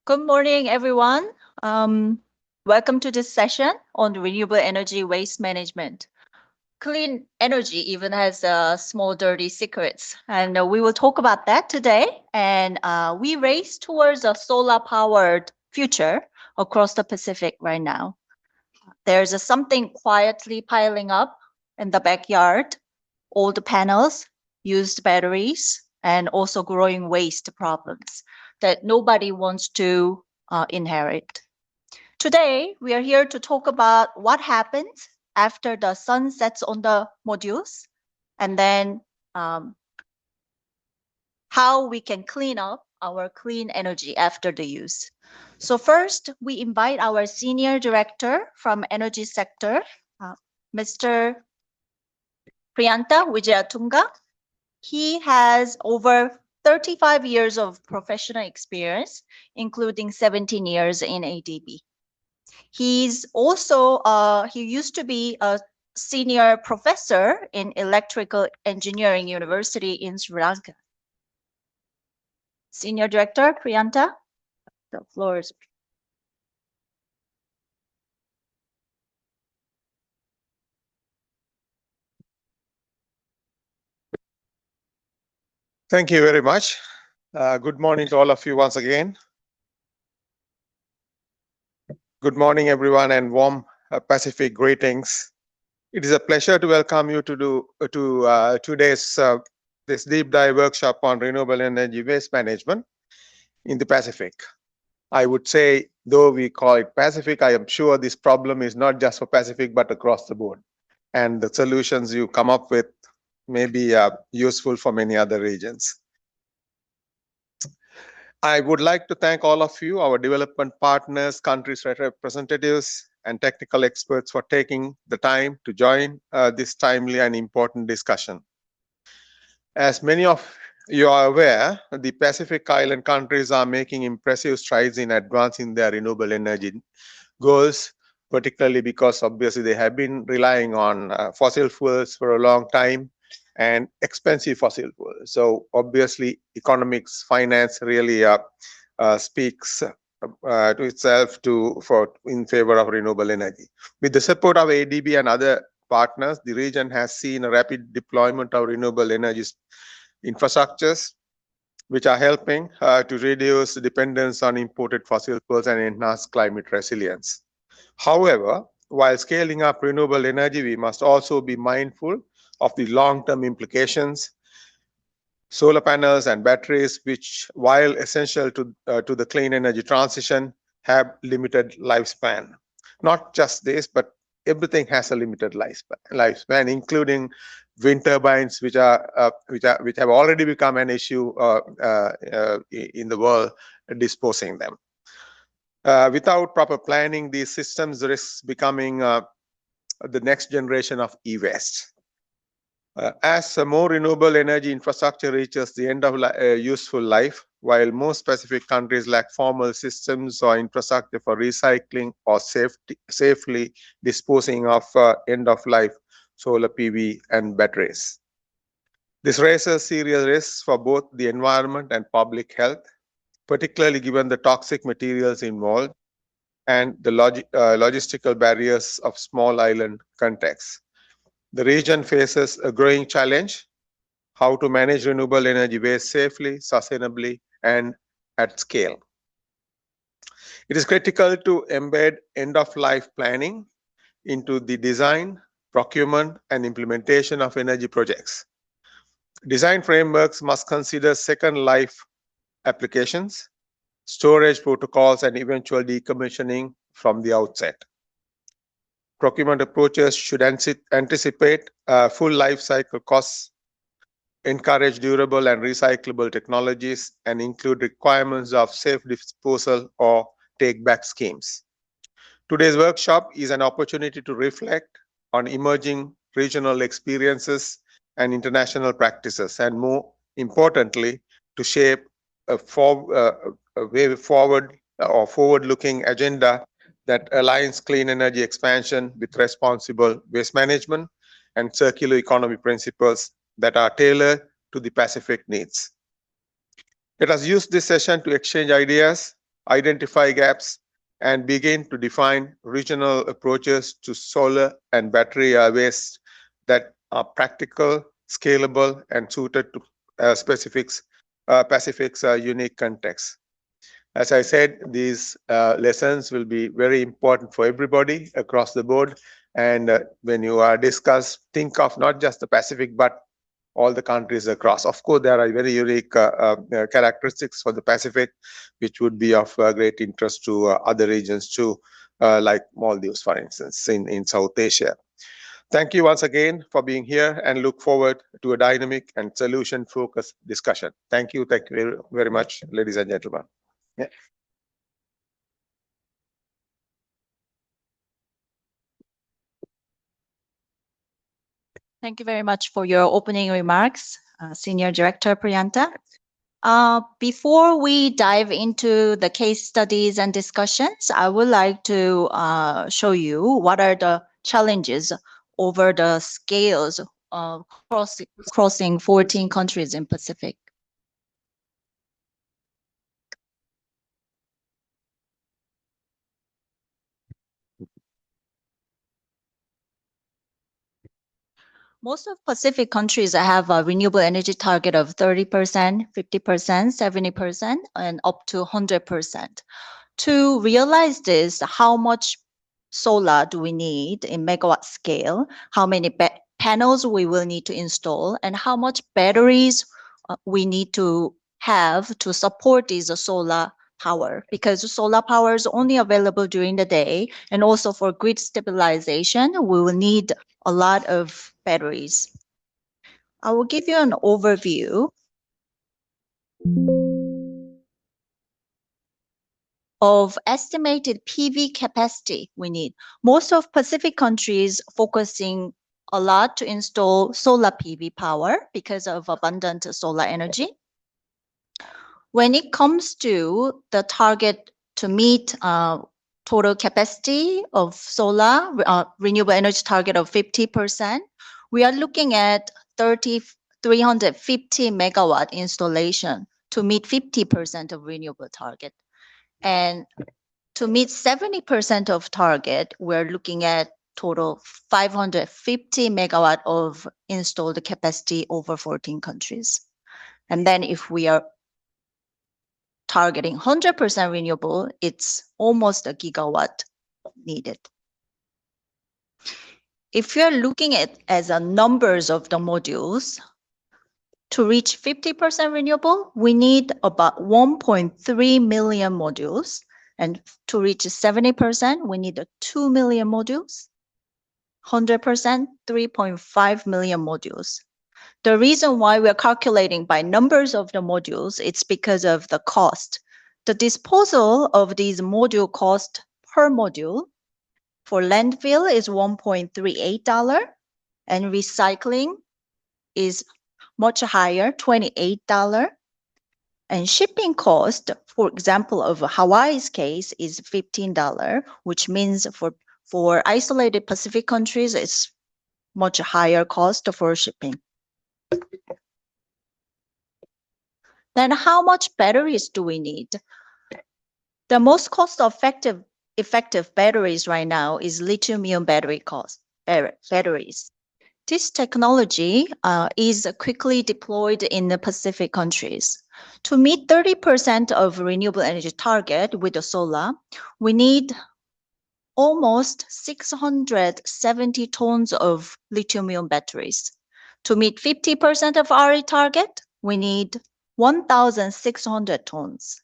Good morning, everyone. Welcome to this session on renewable energy waste management. Clean energy even has small dirty secrets, and we will talk about that today. And we race towards a solar-powered future across the Pacific right now. There's something quietly piling up in the backyard: old panels, used batteries, and also growing waste problems that nobody wants to inherit. Today, we are here to talk about what happens after the sun sets on the modules, and then how we can clean up our clean energy after the use. So first, we invite our Senior Director from Energy Sector, Mr. Priyanta Wijayatunga. He has over 35 years of professional experience, including 17 years in ADB. He's also, he used to be a senior professor in Electrical Engineering University in Sri Lanka. Senior Director Priyanta, the floor is. Thank you very much. Good morning to all of you once again. Good morning, everyone, and warm Pacific greetings. It is a pleasure to welcome you to today's this deep dive workshop on renewable energy waste management in the Pacific. I would say, though we call it Pacific, I am sure this problem is not just for Pacific but across the board, and the solutions you come up with may be useful for many other regions. I would like to thank all of you, our development partners, countries representatives, and technical experts for taking the time to join this timely and important discussion. As many of you are aware, the Pacific Island countries are making impressive strides in advancing their renewable energy goals, particularly because obviously they have been relying on fossil fuels for a long time and expensive fossil fuels. So obviously economics, finance really speaks to itself in favor of renewable energy. With the support of ADB and other partners, the region has seen a rapid deployment of renewable energy infrastructures, which are helping to reduce dependence on imported fossil fuels and enhance climate resilience. However, while scaling up renewable energy, we must also be mindful of the long-term implications. Solar panels and batteries, which, while essential to the clean energy transition, have limited lifespan. Not just this, but everything has a limited lifespan, including wind turbines, which have already become an issue in the world, disposing them. Without proper planning, these systems risk becoming the next generation of e-waste. As more renewable energy infrastructure reaches the end of useful life, while most Pacific countries lack formal systems or infrastructure for recycling or safely disposing of end-of-life solar PV and batteries. This raises serious risks for both the environment and public health, particularly given the toxic materials involved and the logistical barriers of small island contexts. The region faces a growing challenge: how to manage renewable energy waste safely, sustainably, and at scale. It is critical to embed end-of-life planning into the design, procurement, and implementation of energy projects. Design frameworks must consider second life applications, storage protocols, and eventual decommissioning from the outset. Procurement approaches should anticipate full life cycle costs, encourage durable and recyclable technologies, and include requirements of safe disposal or take-back schemes. Today's workshop is an opportunity to reflect on emerging regional experiences and international practices, and more importantly, to shape a way forward or forward-looking agenda that aligns clean energy expansion with responsible waste management and circular economy principles that are tailored to the Pacific needs. Let us use this session to exchange ideas identify gaps, and begin to define regional approaches to solar and battery waste that are practical, scalable, and suited to Pacific's unique context. As I said, these lessons will be very important for everybody across the board. And when you discuss, think of not just the Pacific, but all the countries across. Of course, there are very unique characteristics for the Pacific, which would be of great interest to other regions too, like Maldives, for instance, in South Asia. Thank you once again for being here and look forward to a dynamic and solution focused discussion. Thank you. Thank you very much, ladies and gentlemen. Yeah. Thank you very much for your opening remarks, Senior Director Priyanta. Before we dive into the case studies and discussions, I would like to show you what are the challenges over the scales crossing 14 countries in Pacific. Most of Pacific countries have a renewable energy target of 30%, 50%, 70%, and up to 100%. To realize this, how much solar do we need in megawatt scale? How many panels we will need to install? And how much batteries we need to have to support this solar power? Because solar power is only available during the day. And also for grid stabilization, we will need a lot of batteries. I will give you an overview of estimated PV capacity we need. Most of Pacific countries focusing a lot to install solar PV power because of abundant solar energy. When it comes to the target to meet total capacity of solar, renewable energy target of 50%, we are looking at 350 megawatt installation to meet 50% of renewable target. And to meet 70% of target, we're looking at total 550 megawatt of installed capacity over 14 countries. And then if we are targeting 100% renewable, it's almost a gigawatt needed. If you're looking at as a numbers of the modules, to reach 50% renewable, we need about 1.3 million modules. And to reach 70%, we need 2 million modules. 100%, 3.5 million modules. The reason why we're calculating by numbers of the modules, it's because of the cost. The disposal of these module cost per module for landfill is $1.38, and recycling is much higher, $28. And shipping cost, for example, of Hawaii's case is $15, which means for isolated Pacific countries, it's much higher cost for shipping. Then how much batteries do we need? The most cost-effective batteries right now is lithium-ion batteries. This technology is quickly deployed in the Pacific countries. To meet 30% of renewable energy target with the solar, we need almost 670 tons of lithium-ion batteries. To meet 50% of RE target, we need 1,600 tons.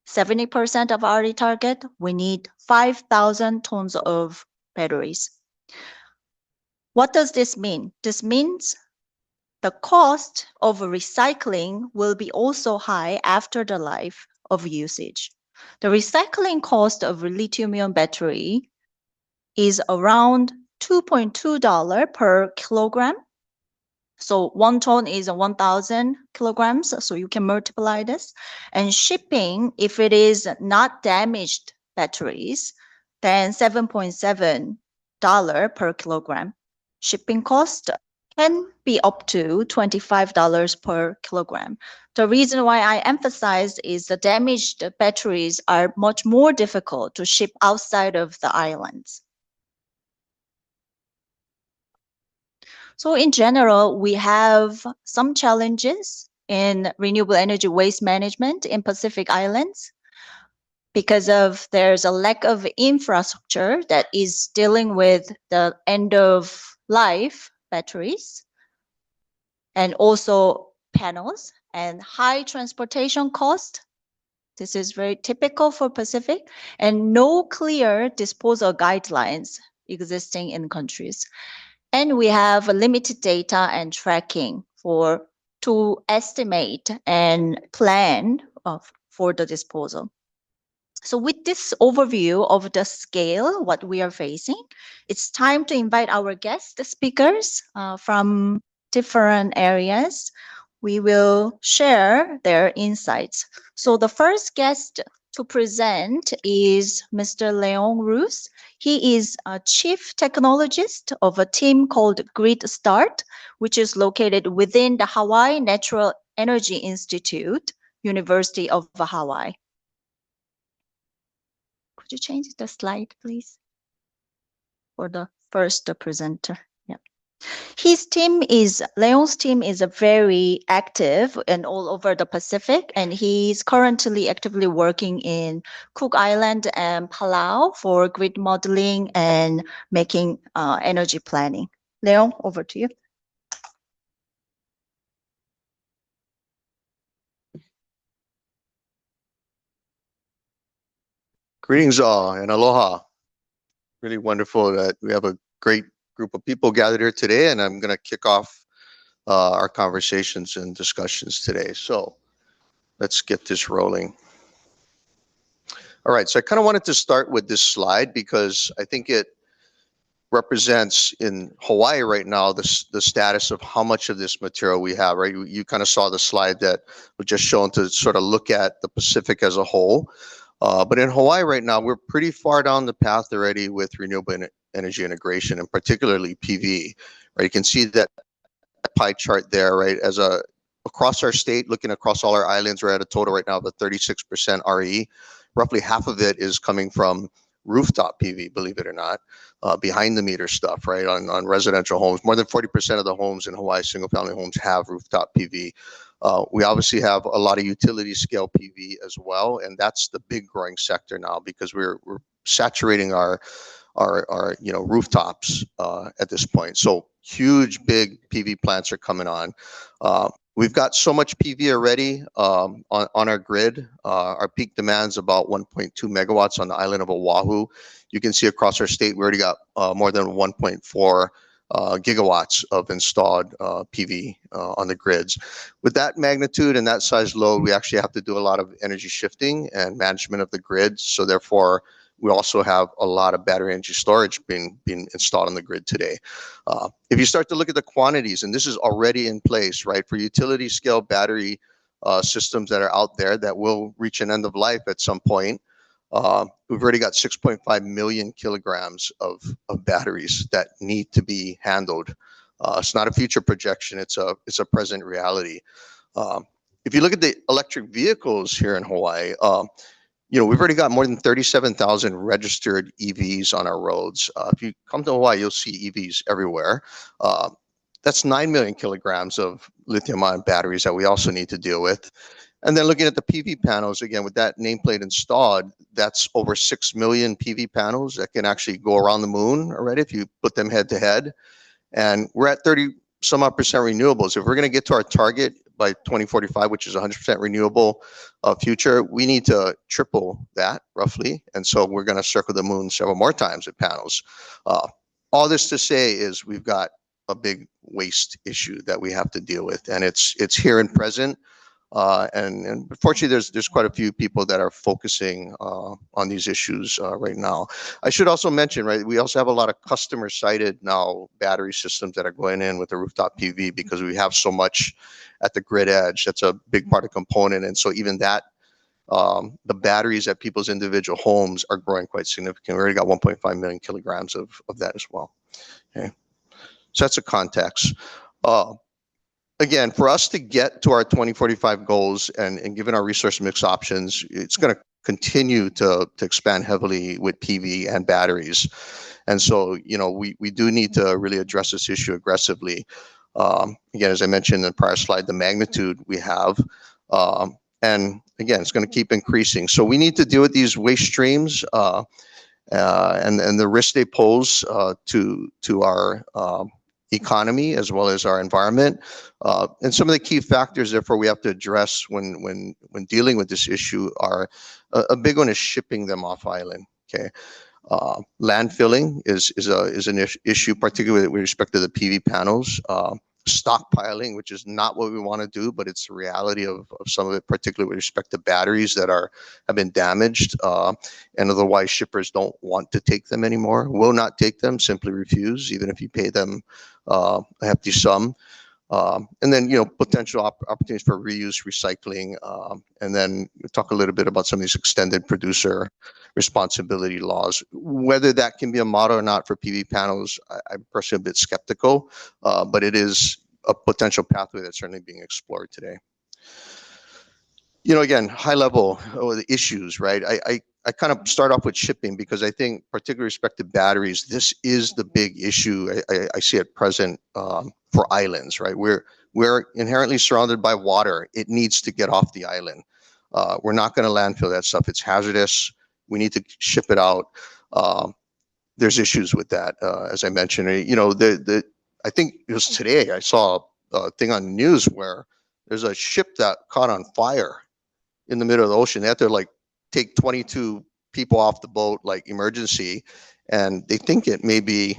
70% of RE target, we need 5,000 tons of batteries. What does this mean? This means the cost of recycling will be also high after the life of usage. The recycling cost of a lithium-ion battery is around $2.2 per kilogram. So 1 ton is 1,000 kilograms, so you can multiply this. And shipping, if it is not damaged batteries, then $7.7 per kilogram. Shipping cost can be up to $25 per kilogram. The reason why I emphasize is the damaged batteries are much more difficult to ship outside of the islands. So in general, we have some challenges in renewable energy waste management in Pacific Islands because of there's a lack of infrastructure that is dealing with the end of life batteries and also panels and high transportation cost. This is very typical for Pacific and no clear disposal guidelines existing in countries. And we have limited data and tracking for to estimate and plan for the disposal. So with this overview of the scale, what we are facing, it's time to invite our guest speakers from different areas. We will share their insights. So the first guest to present is Mr. Leon Roos. He is a chief technologist of a team called Grid Start, which is located within the Hawaii Natural Energy Institute, University of Hawaii. Could you change the slide, please, for the first presenter? Yeah. Leon's team is a very active and all over the Pacific, and he's currently actively working in Cook Island and Palau for grid modeling and making energy planning. Leon, over to you. Greetings all and aloha. Really wonderful that we have a great group of people gathered here today, and I'm going to kick off our conversations and discussions today. So let's get this rolling. All right, so I kind of wanted to start with this slide because I think it represents in Hawaii right now the status of how much of this material we have, right? You kind of saw the slide that was just shown to sort of look at the Pacific as a whole. But in Hawaii right now, we're pretty far down the path already with renewable energy integration, and particularly PV. Right, you can see that pie chart there. Right, across our state, looking across all our islands, we're at a total right now of a 36% RE. Roughly half of it is coming from rooftop PV, believe it or not, behind the meter stuff. Right, on residential homes, more than 40% of the homes in Hawaii, single family homes, have rooftop PV. We obviously have a lot of utility scale PV as well, and that's the big growing sector now because we're saturating our rooftops at this point. So huge big PV plants are coming on. We've got so much PV already on our grid. Our peak demand's about 1.2 megawatts on the island of Oahu. You can see across our state we already got more than 1.4 gigawatts of installed PV on the grids. With that magnitude and that size load, we actually have to do a lot of energy shifting and management of the grid. So therefore, we also have a lot of battery energy storage being installed on the grid today. If you start to look at the quantities, and this is already in place, right, for utility scale battery systems that are out there that will reach an end of life at some point, we've already got 6.5 million kilograms of batteries that need to be handled. It's not a future projection, it's a present reality. If you look at the electric vehicles here in Hawaii, we've already got more than 37,000 registered EVs on our roads. If you come to Hawaii, you'll see EVs everywhere. That's 9 million kilograms of lithium-ion batteries that we also need to deal with. And then looking at the PV panels, again, with that nameplate installed, that's over 6 million PV panels that can actually go around the moon already if you put them head to head. And we're at 30 some odd percent renewables. If we're going to get to our target by 2045, which is 100% renewable future, we need to triple that roughly. And so we're going to circle the moon several more times with panels. All this to say is we've got a big waste issue that we have to deal with, and it's here and present. And fortunately, there's quite a few people that are focusing on these issues right now. I should also mention, right, we also have a lot of customer-sited now battery systems that are going in with the rooftop PV because we have so much at the grid edge. That's a big part of component, and so even that, the batteries at people's individual homes are growing quite significant. We already got 1.5 million kilograms of that as well. Okay, so that's a context. Uh, Again, for us to get to our 2045 goals and given our resource mix options, it's going to continue to expand heavily with PV and batteries. And so, we do need to really address this issue aggressively. Again, as I mentioned in the prior slide, the magnitude we have, and again, it's going to keep increasing. So we need to deal with these waste streams and the risk they pose to our economy as well as our environment. And some of the key factors, therefore, we have to address when dealing with this issue are a big one is shipping them off island. Okay. Landfilling is an issue, particularly with respect to the PV panels. Stockpiling, which is not what we want to do, but it's the reality of some of it, particularly with respect to batteries that have been damaged, and otherwise shippers don't want to take them anymore, will not take them, simply refuse, even if you pay them a hefty sum. And then, potential opportunities for reuse, recycling, and then talk a little bit about some of these extended producer responsibility laws. Whether that can be a model or not for PV panels, I'm personally a bit skeptical, but it is a potential pathway that's certainly being explored today. Again, high level the issues, right? I kind of start off with shipping because I think, particularly respect to batteries, this is the big issue I see at present for islands, right? We're inherently surrounded by water. It needs to get off the island. We're not going to landfill that stuff. It's hazardous. We need to ship it out. There's issues with that, as I mentioned. I think it was today I saw a thing on the news where there's a ship that caught on fire in the middle of the ocean. They had to take 22 people off the boat, emergency, and they think it may be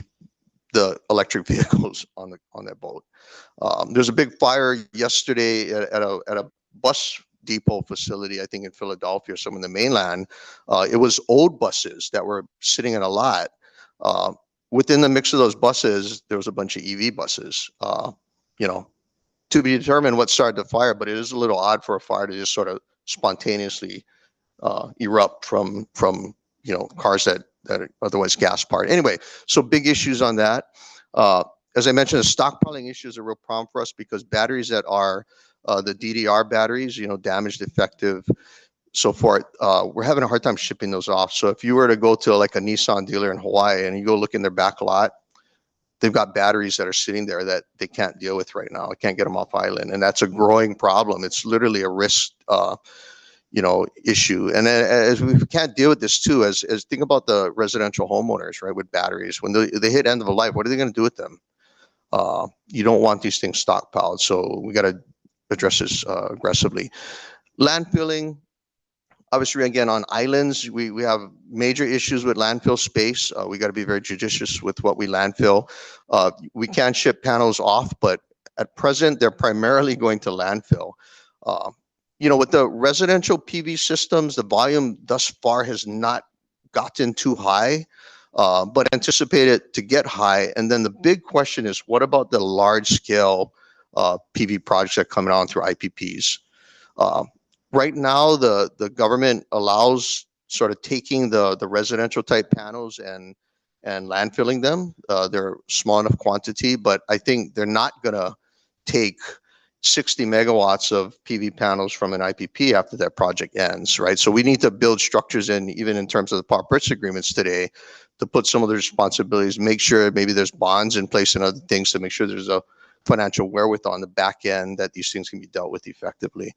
the electric vehicles on that boat. There's a big fire yesterday at a bus depot facility, I think in Philadelphia or somewhere in the mainland. It was old buses that were sitting in a lot. Within the mix of those buses, there was a bunch of EV buses. To be determined what started the fire, but it is a little odd for a fire to just sort of spontaneously erupt from cars that are otherwise gas powered. Anyway, so big issues on that. As I mentioned, the stockpiling issue is a real problem for us because batteries that are the DDR batteries, damaged, defective, so forth, we're having a hard time shipping those off. So if you were to go to a Nissan dealer in Hawaii and you go look in their back lot, they've got batteries that are sitting there that they can't deal with right now. I can't get them off island, and that's a growing problem. It's literally a risk, issue. And as we can't deal with this too, as think about the residential homeowners, right, with batteries, when they hit end of a life, what are they going to do with them? You don't want these things stockpiled, so we got to address this aggressively. Landfilling. Obviously, again, on islands, we have major issues with landfill space. We got to be very judicious with what we landfill. We can ship panels off, but at present, they're primarily going to landfill. With the residential PV systems, the volume thus far has not gotten too high, but anticipated to get high. And then the big question is, what about the large scale PV projects that are coming on through IPPs? Right now, the government allows sort of taking the residential type panels and landfilling them. They're small enough quantity, but I think they're not going to take 60 megawatts of PV panels from an IPP after that project ends, right? So we need to build structures in, even in terms of the power purchase agreements today, to put some of the responsibilities, make sure maybe there's bonds in place and other things to make sure there's a financial wherewithal on the back end that these things can be dealt with effectively.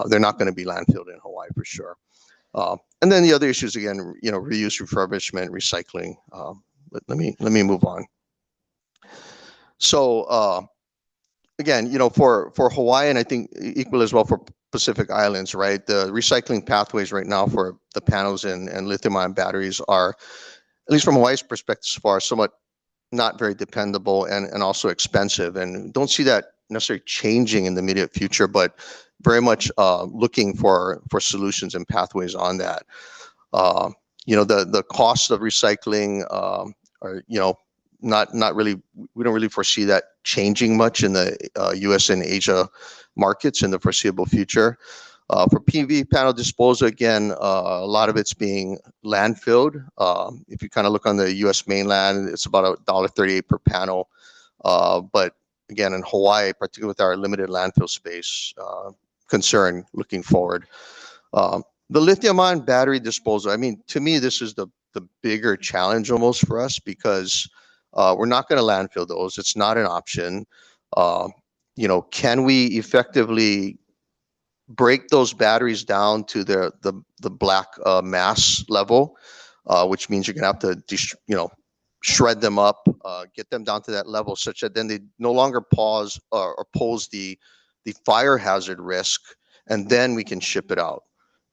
They're not going to be landfilled in Hawaii for sure. And then the other issues, again, reuse, refurbishment, recycling. But let me move on. So again, for Hawaii, and I think equal as well for Pacific Islands, right? The recycling pathways right now for the panels and lithium-ion batteries are, at least from Hawaii's perspective so far, somewhat not very dependable and also expensive. And don't see that necessarily changing in the immediate future, but very much looking for solutions and pathways on that. The costs of recycling are, not really, we don't really foresee that changing much in the US and Asia markets in the foreseeable future. For PV panel disposal, again, a lot of it's being landfilled. If you kind of look on the US mainland, it's about $1.38 per panel. But again, in Hawaii, particularly with our limited landfill space, concern looking forward. The lithium-ion battery disposal, I mean, to me, this is the bigger challenge almost for us, because we're not going to landfill those. It's not an option. Can we effectively break those batteries down to the black mass level, which means you're going to have to shred them up, get them down to that level, such that then they no longer pose the fire hazard risk, and then we can ship it out.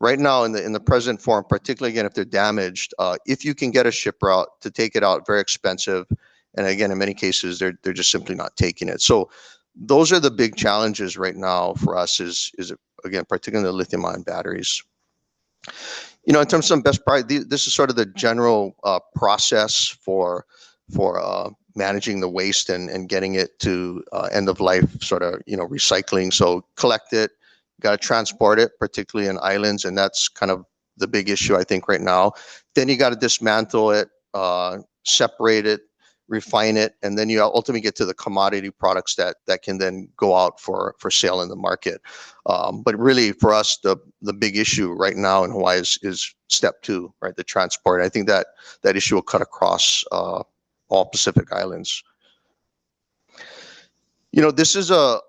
Right now, in the present form, particularly again if they're damaged, if you can get a shipper out to take it out, very expensive, and again in many cases they're just simply not taking it. So those are the big challenges right now for us. Is again particularly the lithium-ion batteries. In terms of some best practice, this is sort of the general process for managing the waste and getting it to end of life sort of recycling. So collect it, got to transport it, particularly in islands, and that's kind of the big issue I think right now. Then you got to dismantle it, separate it, refine it, and then you ultimately get to the commodity products that can then go out for sale in the market. But really, for us, the big issue right now in Hawaii is step 2, right? The transport. I think that issue will cut across all Pacific Islands. This is a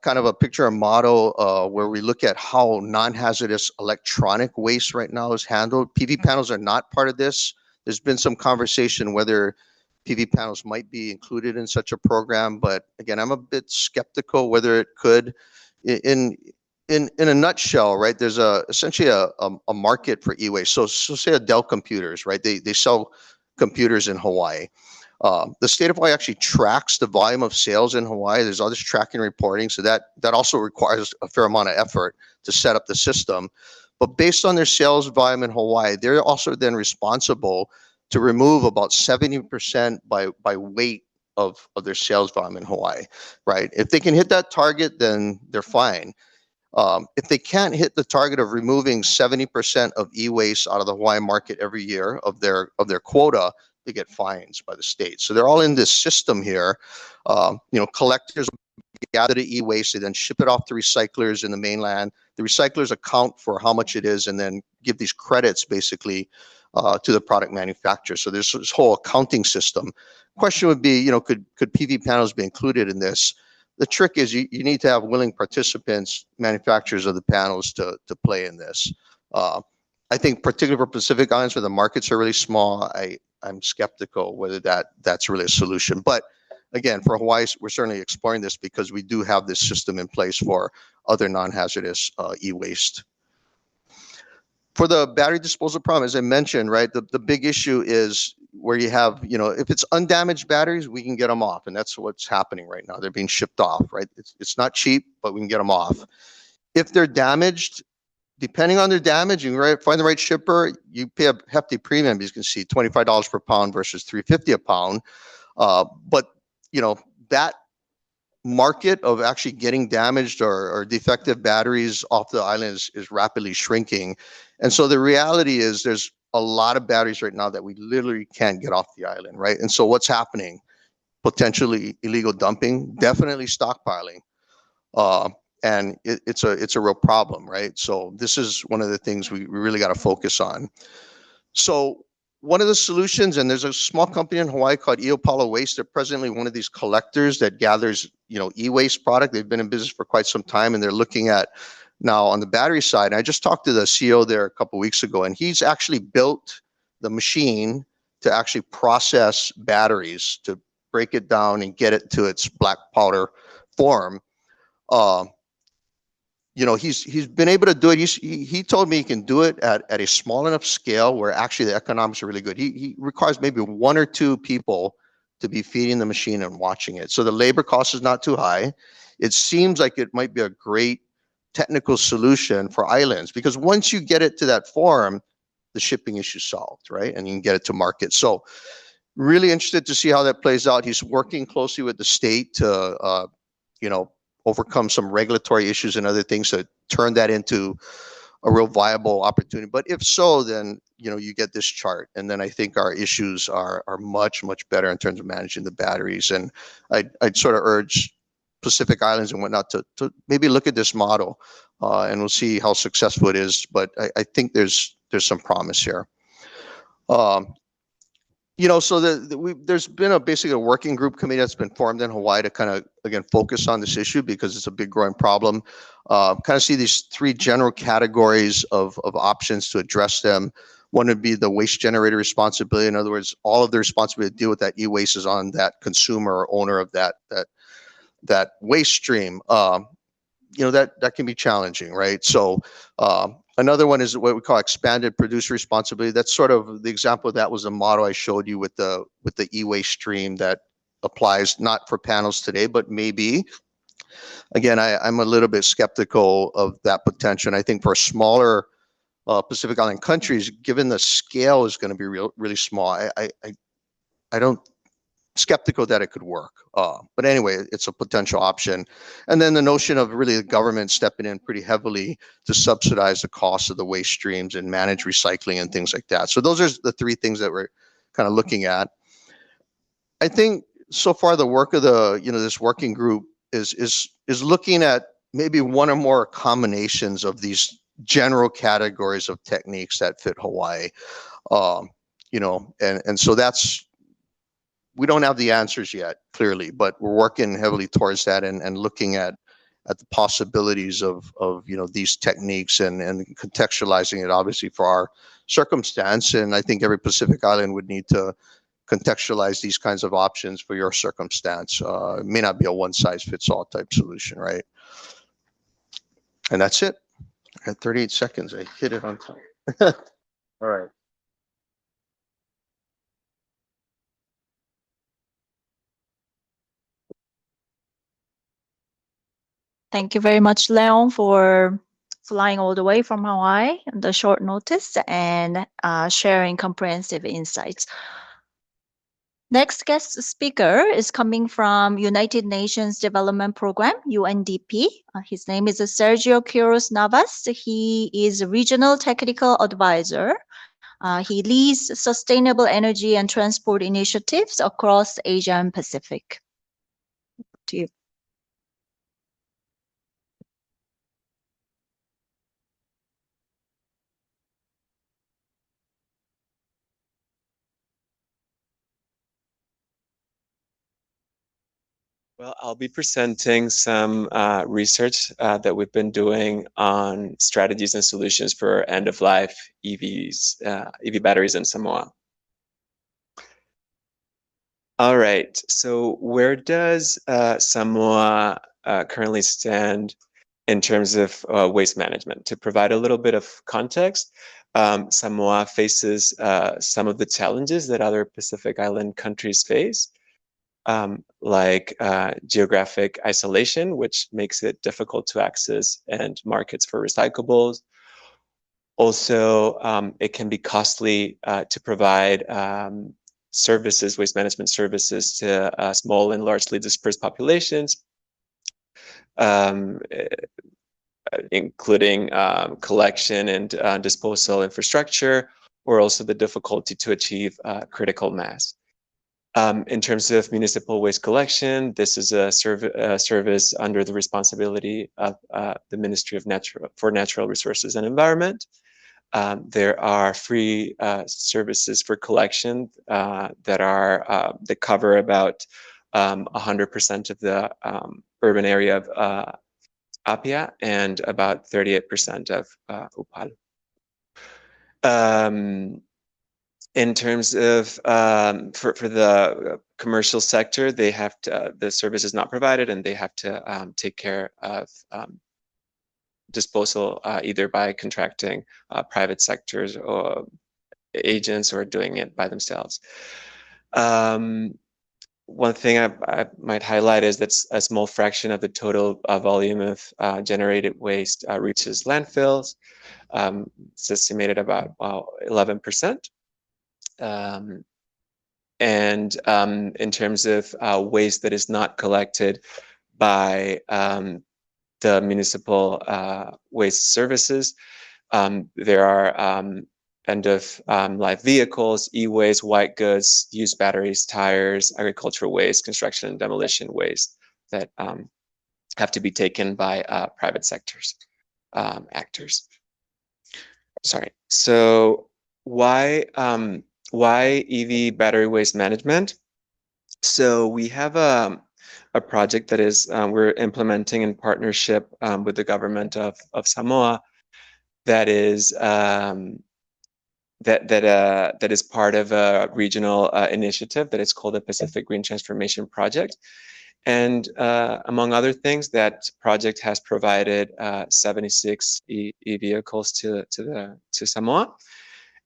kind of a picture and model where we look at how non-hazardous electronic waste right now is handled. PV panels are not part of this. There's been some conversation whether PV panels might be included in such a program, but again, I'm a bit skeptical whether it could. In a nutshell, right? There's essentially a market for e-waste. So say a Dell Computers, right? They sell computers in Hawaii. The state of Hawaii actually tracks the volume of sales in Hawaii. There's all this tracking and reporting, so that also requires a fair amount of effort to set up the system. But based on their sales volume in Hawaii, they're also then responsible to remove about 70% by weight of their sales volume in Hawaii, right? If they can hit that target, then they're fine. If they can't hit the target of removing 70% of e-waste out of the Hawaii market every year of their quota, they get fines by the state. So they're all in this system here. Collectors gather the e-waste, they then ship it off to recyclers in the mainland. The recyclers account for how much it is and then give these credits basically to the product manufacturer. So there's this whole accounting system. Question would be, could PV panels be included in this? The trick is you need to have willing participants, manufacturers of the panels to play in this. I think particularly for Pacific Islands where the markets are really small, I'm skeptical whether that's really a solution. But again, for Hawaii, we're certainly exploring this because we do have this system in place for other non-hazardous e-waste. For the battery disposal problem, as I mentioned, right, the big issue is where you have, if it's undamaged batteries, we can get them off. And that's what's happening right now. They're being shipped off, right? It's not cheap, but we can get them off. If they're damaged, depending on their damage, you find the right shipper, you pay a hefty premium. As you can see, $25 per pound versus $3.50 a pound. But, that market of actually getting damaged or defective batteries off the island is rapidly shrinking. And so the reality is there's a lot of batteries right now that we literally can't get off the island, right? And so what's happening? Potentially illegal dumping, definitely stockpiling. And it's a real problem, right? So this is one of the things we really got to focus on. So one of the solutions, and there's a small company in Hawaii called Iopala Waste. They're presently one of these collectors that gathers, e-waste product. They've been in business for quite some time, and they're looking at now on the battery side. And I just talked to the CEO there a couple of weeks ago, and he's actually built the machine to actually process batteries, to break it down and get it to its black powder form. He's been able to do it. He told me he can do it at a small enough scale where actually the economics are really good. He requires maybe 1 or 2 people to be feeding the machine and watching it. So the labor cost is not too high. It seems like it might be a great technical solution for islands, because once you get it to that form, the shipping issue is solved, right? And you can get it to market. So really interested to see how that plays out. He's working closely with the state to, overcome some regulatory issues and other things to turn that into a real viable opportunity. But if so, then, you get this chart. And then I think our issues are much, much better in terms of managing the batteries. And I'd sort of urge Pacific Islands and whatnot to maybe look at this model, and we'll see how successful it is. But I think there's some promise here. So there's been basically a working group committee that's been formed in Hawaii to kind of, again, focus on this issue because it's a big growing problem. Kind of see these three general categories of options to address them. One would be the waste generator responsibility. In other words, all of the responsibility to deal with that e-waste is on that consumer or owner of that waste stream. That can be challenging, right? So another one is what we call expanded producer responsibility. That's sort of the example of that was the model I showed you with the e-waste stream that applies not for panels today, but maybe. Again, I'm a little bit skeptical of that potential. And I think for smaller Pacific Island countries, given the scale is going to be really small, I don't skeptical that it could work. But anyway, it's a potential option. And then the notion of really the government stepping in pretty heavily to subsidize the cost of the waste streams and manage recycling and things like that. So those are the three things that we're kind of looking at. I think so far the work of this working group is looking at maybe one or more combinations of these general categories of techniques that fit Hawaii. And so that's, we don't have the answers yet, clearly, but we're working heavily towards that and looking at the possibilities of these techniques and contextualizing it obviously for our circumstance. And I think every Pacific Island would need to contextualize these kinds of options for your circumstance. It may not be a one size fits all type solution, right? And that's it. I had 38 seconds. I hit it on time. All right. Thank you very much, Leon, for flying all the way from Hawaii on the short notice and sharing comprehensive insights. Next guest speaker is coming from United Nations Development Program, UNDP. His name is Sergio Quiros Navas. He is Regional Technical Advisor. He leads sustainable energy and transport initiatives across Asia and Pacific. To you. Well, I'll be presenting some research that we've been doing on strategies and solutions for end-of-life EVs, EV batteries in Samoa. All right, so where does Samoa currently stand in terms of waste management? To provide a little bit of context, Samoa faces some of the challenges that other Pacific Island countries face. Like geographic isolation, which makes it difficult to access end markets for recyclables. Also, it can be costly to provide services, waste management services to small and largely dispersed populations, including collection and disposal infrastructure, or also the difficulty to achieve critical mass. In terms of municipal waste collection, this is a service under the responsibility of the Ministry of Natural Resources and Environment. There are free services for collection that cover about 100% of the urban area of Apia and about 38% of Upolu. In terms of for the commercial sector, they have to the service is not provided, and they have to take care of disposal either by contracting private sectors or agents or doing it by themselves. One thing I might highlight is that a small fraction of the total volume of generated waste reaches landfills. It's estimated about 11%. And in terms of waste that is not collected by the municipal waste services, there are end-of-life vehicles, e-waste, white goods, used batteries, tires, agricultural waste, construction and demolition waste that have to be taken by private sectors actors. Sorry. So why EV battery waste management? So we have a project that is we're implementing in partnership with the government of Samoa that is that is part of a regional initiative that is called the Pacific Green Transformation Project. And among other things, that project has provided 76 e-vehicles to Samoa.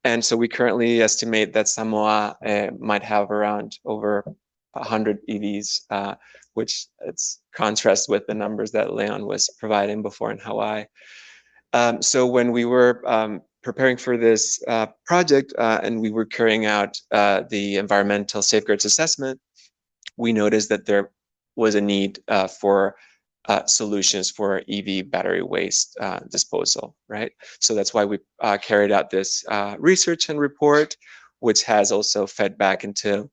And so we currently estimate that Samoa might have around over 100 EVs, which it's contrast with the numbers that Leon was providing before in Hawaii. So when we were preparing for this project and we were carrying out the environmental safeguards assessment, we noticed that there was a need for solutions for EV battery waste disposal, right? So that's why we carried out this research and report, which has also fed back into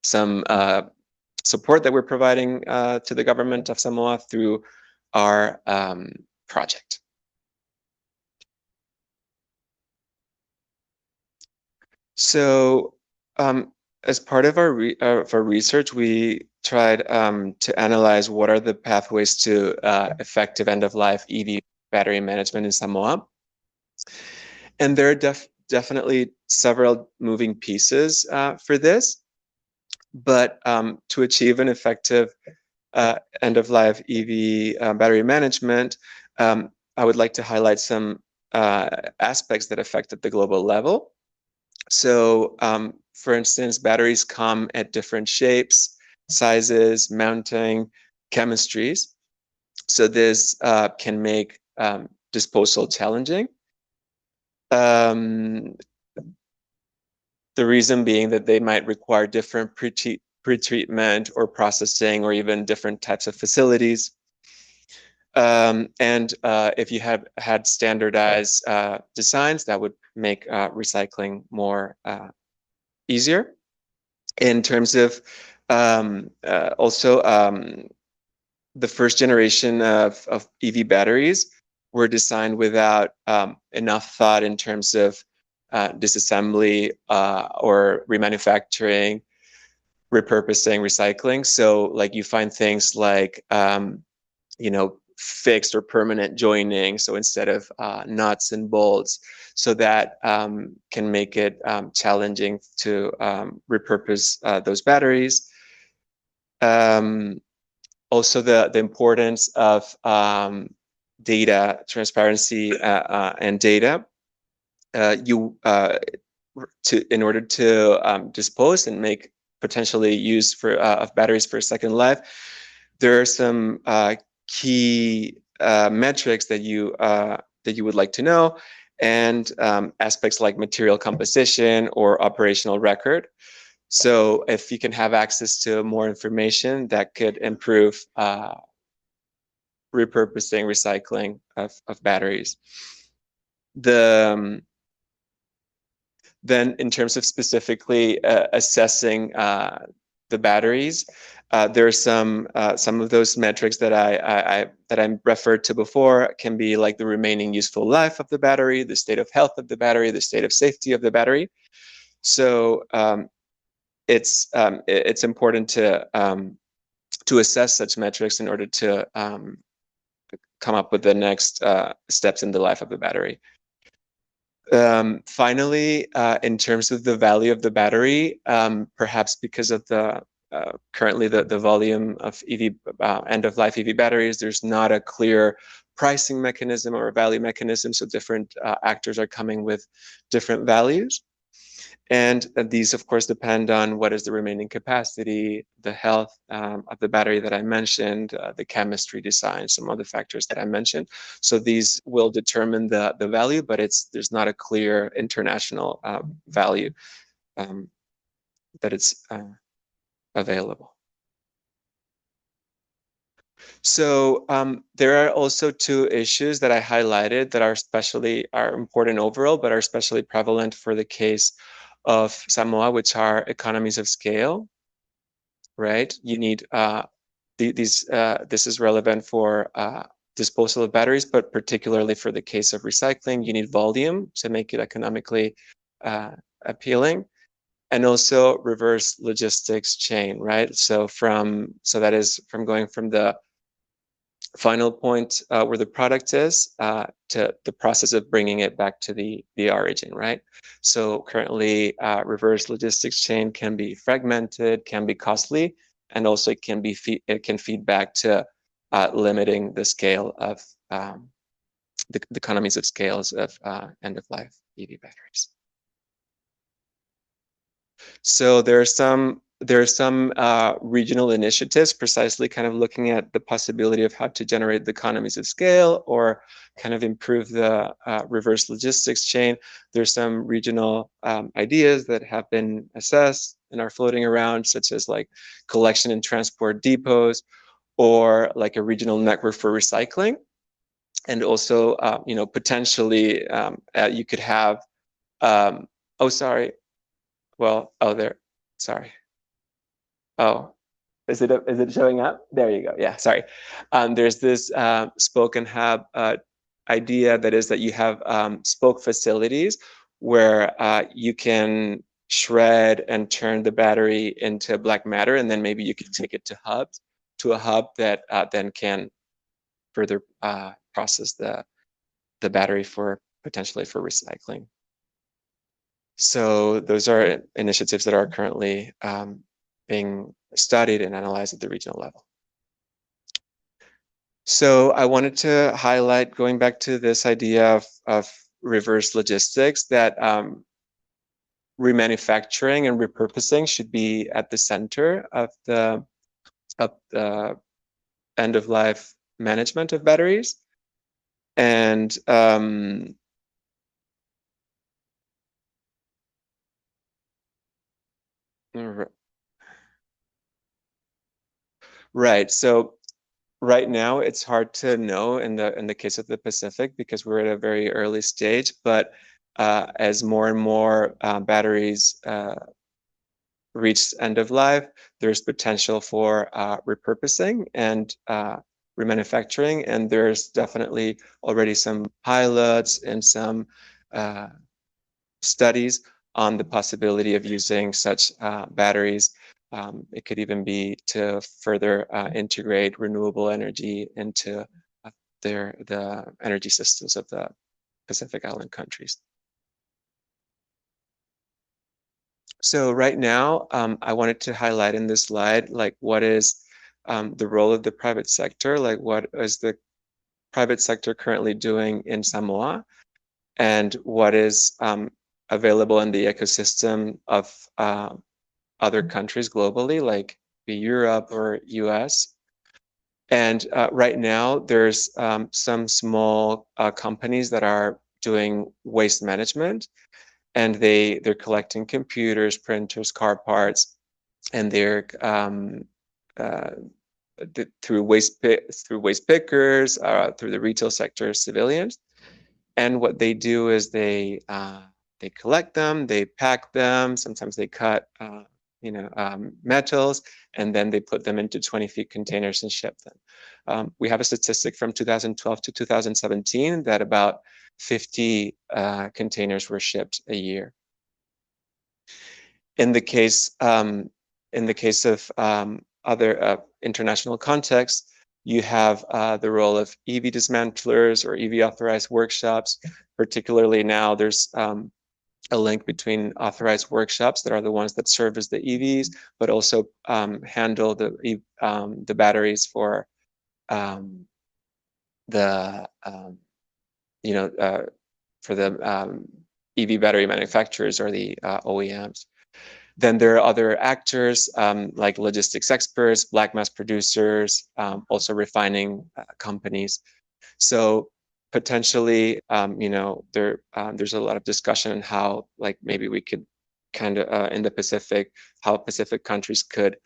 some support that we're providing to the government of Samoa through our project. So as part of our research, we tried to analyze what are the pathways to effective end-of-life EV battery management in Samoa. And there are definitely several moving pieces for this. But to achieve an effective end-of-life EV battery management, I would like to highlight some aspects that affect at the global level. So, for instance, batteries come at different shapes, sizes, mounting, chemistries. So this can make disposal challenging. The reason being that they might require different pre-treatment or processing or even different types of facilities. And if you have had standardized designs, that would make recycling more easier. In terms of also the first generation of EV batteries were designed without enough thought in terms of disassembly or remanufacturing, repurposing, recycling. So like you find things like, you know, fixed or permanent joining. So instead of nuts and bolts, so that can make it challenging to repurpose those batteries. Also the importance of data transparency and data. In order to dispose and make potentially use for of batteries for a second life, there are some key metrics that you would like to know, and aspects like material composition or operational record. So if you can have access to more information, that could improve repurposing, recycling of batteries. Then in terms of specifically assessing the batteries, there are some of those metrics that I referred to before can be like the remaining useful life of the battery, the state of health of the battery, the state of safety of the battery. So it's important to assess such metrics in order to come up with the next steps in the life of the battery. Finally, in terms of the value of the battery, perhaps because of the currently the volume of EV end-of-life EV batteries, there's not a clear pricing mechanism or a value mechanism. So different actors are coming with different values. And these, of course, depend on what is the remaining capacity, the health of the battery that I mentioned, the chemistry design, some other factors that I mentioned. So these will determine the value, but there's not a clear international value that it's available. So there are also two issues that I highlighted that are important overall, but are especially prevalent for the case of Samoa, which are economies of scale, right? You need this is relevant for disposal of batteries, but particularly for the case of recycling, you need volume to make it economically appealing, and also reverse logistics chain, right? So that is from going from the final point where the product is to the process of bringing it back to the origin, right? So currently, reverse logistics chain can be fragmented, can be costly, and also it can feed back to limiting the scale of the economies of scales of end-of-life EV batteries. So there are some regional initiatives precisely kind of looking at the possibility of how to generate the economies of scale or kind of improve the reverse logistics chain. There's some regional ideas that have been assessed and are floating around, such as like collection and transport depots, or like a regional network for recycling. And also, potentially you could have, oh, sorry. Well, oh, there, sorry. Oh, is it showing up? There you go. Yeah, sorry. There's this spoke and hub idea that is that you have spoke facilities where you can shred and turn the battery into black matter, and then maybe you can take it to a hub that then can further process the battery for potentially for recycling. So those are initiatives that are currently being studied and analyzed at the regional level. So I wanted to highlight, going back to this idea of reverse logistics, that remanufacturing and repurposing should be at the center of the end-of-life management of batteries. And right. So right now, it's hard to know in the case of the Pacific because we're at a very early stage. But as more and more batteries reach end of life, there's potential for repurposing and remanufacturing, and there's definitely already some pilots and some studies on the possibility of using such batteries. It could even be to further integrate renewable energy into the energy systems of the Pacific Island countries. So right now, I wanted to highlight in this slide, like what is the role of the private sector, like what is the private sector currently doing in Samoa, and what is available in the ecosystem of other countries globally, like Europe or US. And right now, there's some small companies that are doing waste management, and they're collecting computers, printers, car parts, and they're through waste pickers, through the retail sector, civilians. And what they do is they collect them, they pack them, sometimes they cut metals, and then they put them into 20-foot containers and ship them. We have a statistic from 2012 to 2017 that about 50 containers were shipped a year. In the case of other international contexts, you have the role of EV dismantlers or EV authorized workshops. Particularly now, there's a link between authorized workshops that are the ones that service the EVs, but also handle the batteries for the EV battery manufacturers or the OEMs. Then there are other actors like logistics experts, black mass producers, also refining companies. So potentially, there's a lot of discussion on how, like, maybe we could kind of in the Pacific, how Pacific countries could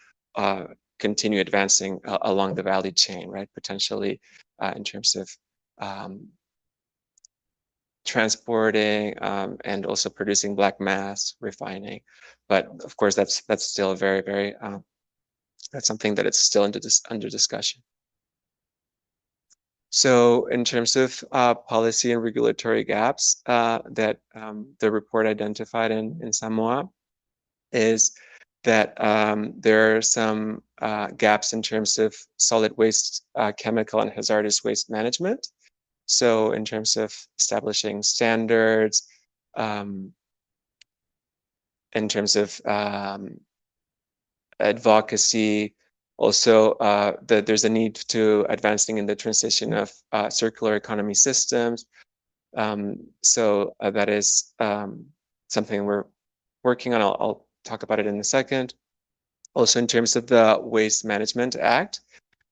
continue advancing along the value chain, right? Potentially in terms of transporting and also producing black mass, refining. But of course, that's still very, very that's something that it's still under discussion. So in terms of policy and regulatory gaps that the report identified in Samoa is that there are some gaps in terms of solid waste, chemical and hazardous waste management. So in terms of establishing standards, in terms of advocacy, also that there's a need to advancing in the transition of circular economy systems. So that is something we're working on. I'll talk about it in a second. Also, in terms of the Waste Management Act,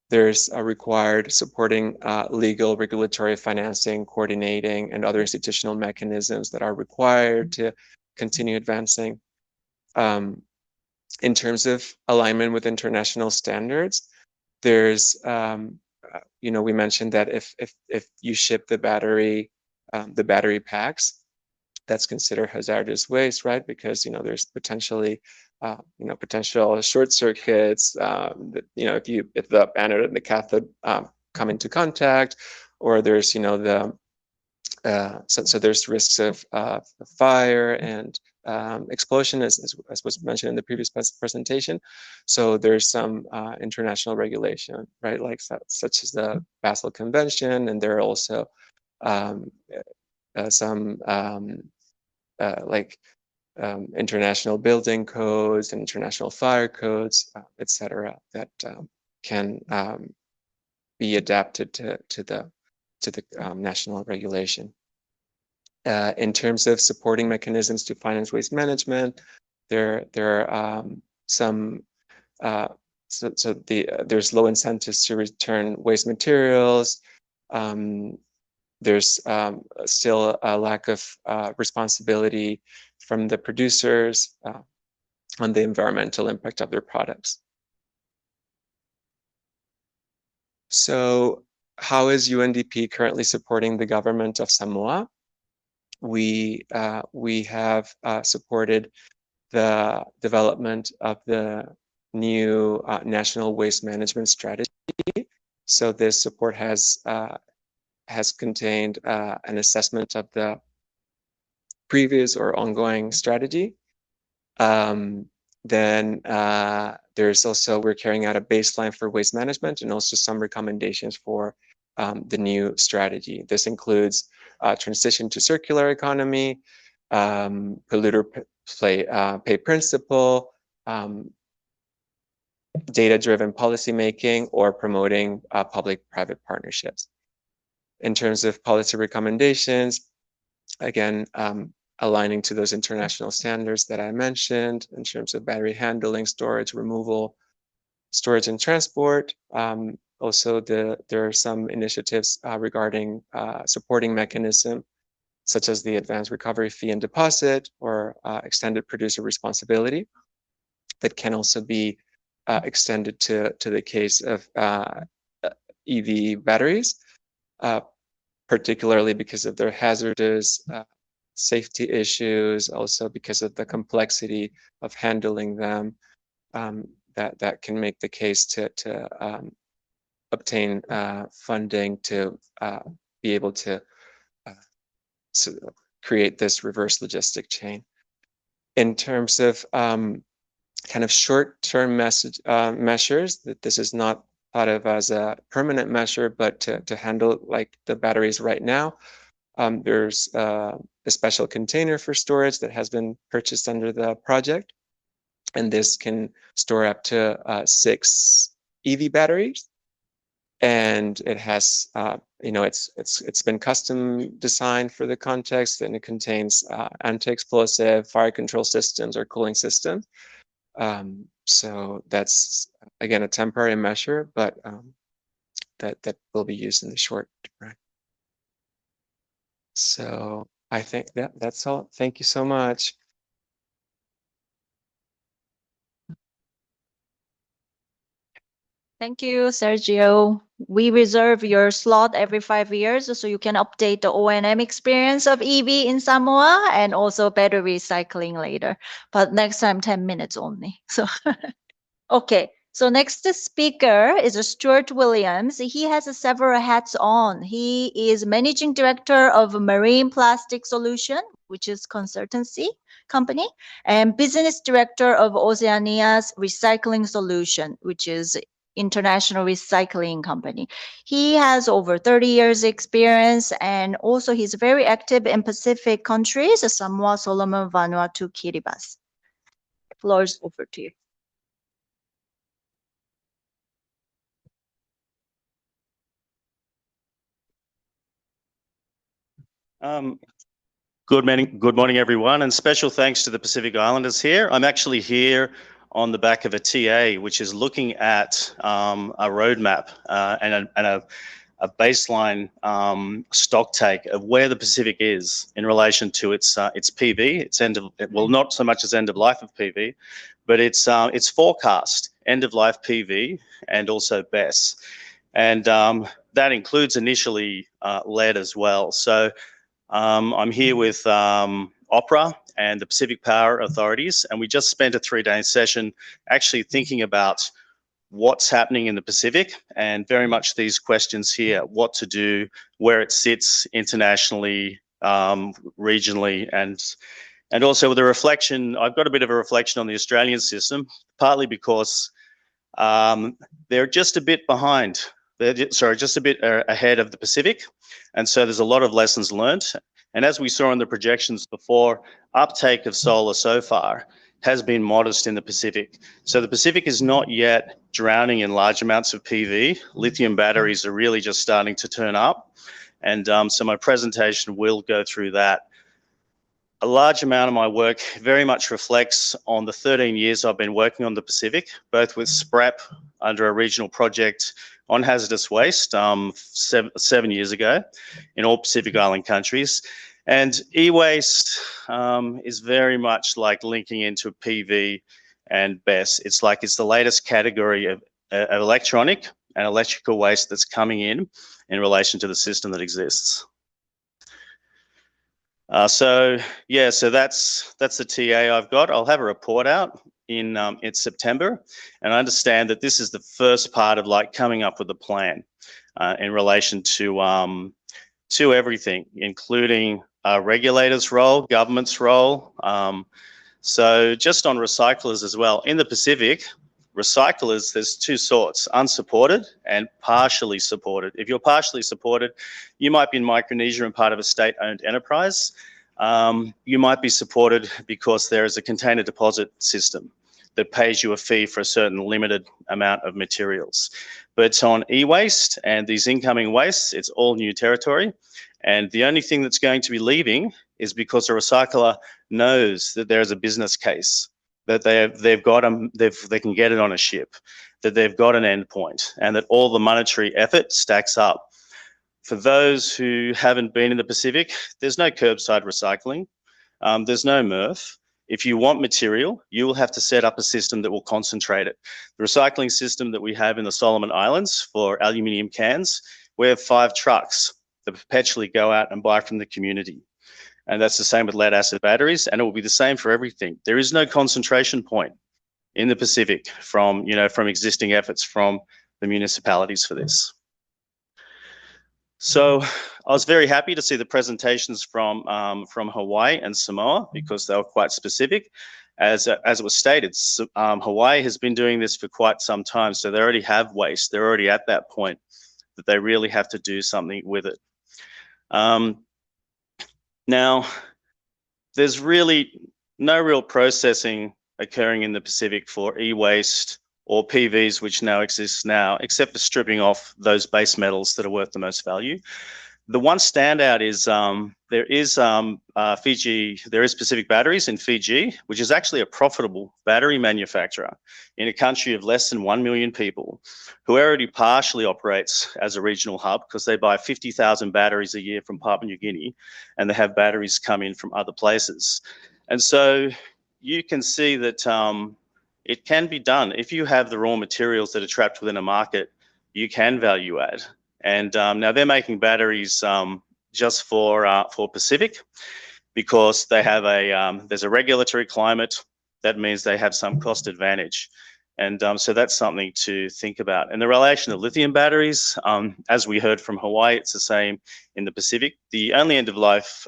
there's a required supporting legal, regulatory, financing, coordinating, and other institutional mechanisms that are required to continue advancing. In terms of alignment with international standards, there's, we mentioned that if you ship the battery packs, that's considered hazardous waste, right? Because there's potentially potential short circuits. If the anode and the cathode come into contact, or there's so there's risks of fire and explosion, as was mentioned in the previous presentation. So there's some international regulation, right, like such as the Basel Convention, and there are also some international building codes and international fire codes, etc., that can be adapted to the national regulation. In terms of supporting mechanisms to finance waste management, there are some there's low incentives to return waste materials. There's still a lack of responsibility from the producers on the environmental impact of their products. So how is UNDP currently supporting the government of Samoa? We have supported the development of the new national waste management strategy. So this support has contained an assessment of the previous or ongoing strategy. Then there's also, we're carrying out a baseline for waste management and also some recommendations for the new strategy. This includes transition to circular economy, polluter pay principle, data-driven policymaking, or promoting public-private partnerships. In terms of policy recommendations, again, aligning to those international standards that I mentioned in terms of battery handling, storage, removal, storage and transport. Also, there are some initiatives regarding supporting mechanism, such as the advanced recovery fee and deposit, or extended producer responsibility, that can also be extended to the case of EV batteries, particularly because of their hazardous safety issues, also because of the complexity of handling them, that can make the case to obtain funding to be able to create this reverse logistic chain. In terms of kind of short-term measures, that this is not thought of as a permanent measure, but to handle like the batteries right now. There's a special container for storage that has been purchased under the project, and this can store up to 6 EV batteries. And it has, it's been custom designed for the context, and it contains anti-explosive fire control systems or cooling systems. So that's again a temporary measure, but that will be used in the short run. So I think that's all. Thank you so much. Thank you, Sergio. We reserve your slot every 5 years so you can update the O&M experience of EV in Samoa and also battery recycling later. But next time, 10 minutes only. So, okay. So next speaker is Stuart Williams. He has several hats on. He is managing director of Marine Plastic Solution, which is consultancy company, and business director of Oceania's Recycling Solution, which is international recycling company. He has over 30 years experience, and also he's very active in Pacific countries, Samoa, Solomon, Vanuatu, Kiribati. Floor is over to you. Good morning, everyone, and special thanks to the Pacific Islanders here. I'm actually here on the back of a TA, which is looking at a roadmap and a baseline stock take of where the Pacific is in relation to its PV, its end of, well, not so much as end of life of PV, but its forecast end of life PV and also BESS, and that includes initially lead as well. So I'm here with Opera and the Pacific Power Authorities, and we just spent a 3-day session actually thinking about what's happening in the Pacific and very much these questions here, what to do, where it sits internationally, regionally, and also with a reflection. I've got a bit of a reflection on the Australian system, partly because they're just a bit behind. Just a bit ahead of the Pacific. And so there's a lot of lessons learned. And as we saw in the projections before, uptake of solar so far has been modest in the Pacific. So the Pacific is not yet drowning in large amounts of PV. Lithium batteries are really just starting to turn up. And so my presentation will go through that. A large amount of my work very much reflects on the 13 years I've been working on the Pacific, both with SPRAP under a regional project on hazardous waste 7 years ago in all Pacific Island countries. And e-waste is very much like linking into PV and BESS. It's like it's the latest category of electronic and electrical waste that's coming in relation to the system that exists. So that's the TA I've got. I'll have a report out in September, and I understand that this is the first part of like coming up with a plan in relation to everything, including regulators' role, government's role. So just on recyclers as well, in the Pacific, recyclers, there's two sorts, unsupported and partially supported. If you're partially supported, you might be in Micronesia and part of a state-owned enterprise. You might be supported because there is a container deposit system that pays you a fee for a certain limited amount of materials. But on e-waste and these incoming wastes, it's all new territory. And the only thing that's going to be leaving is because a recycler knows that there is a business case, that they can get it on a ship, that they've got an endpoint, and that all the monetary effort stacks up. For those who haven't been in the Pacific, there's no curbside recycling. There's no MRF. If you want material, you will have to set up a system that will concentrate it. The recycling system that we have in the Solomon Islands for aluminium cans, we have 5 trucks that perpetually go out and buy from the community. And that's the same with lead acid batteries, and it will be the same for everything. There is no concentration point in the Pacific from existing efforts from the municipalities for this. So I was very happy to see the presentations from Hawaii and Samoa, because they were quite specific. As it was stated, Hawaii has been doing this for quite some time, so they already have waste. They're already at that point that they really have to do something with it. Now, there's really no real processing occurring in the Pacific for e-waste or PVs, which now exists now, except for stripping off those base metals that are worth the most value. The one standout is there is Pacific Batteries in Fiji, which is actually a profitable battery manufacturer in a country of less than 1 million people, who already partially operates as a regional hub because they buy 50,000 batteries a year from Papua New Guinea, and they have batteries come in from other places. And so you can see that it can be done. If you have the raw materials that are trapped within a market, you can value add. And now they're making batteries just for Pacific, because they have there's a regulatory climate that means they have some cost advantage. And so that's something to think about. And the relation of lithium batteries, as we heard from Hawaii, it's the same in the Pacific. The only end-of-life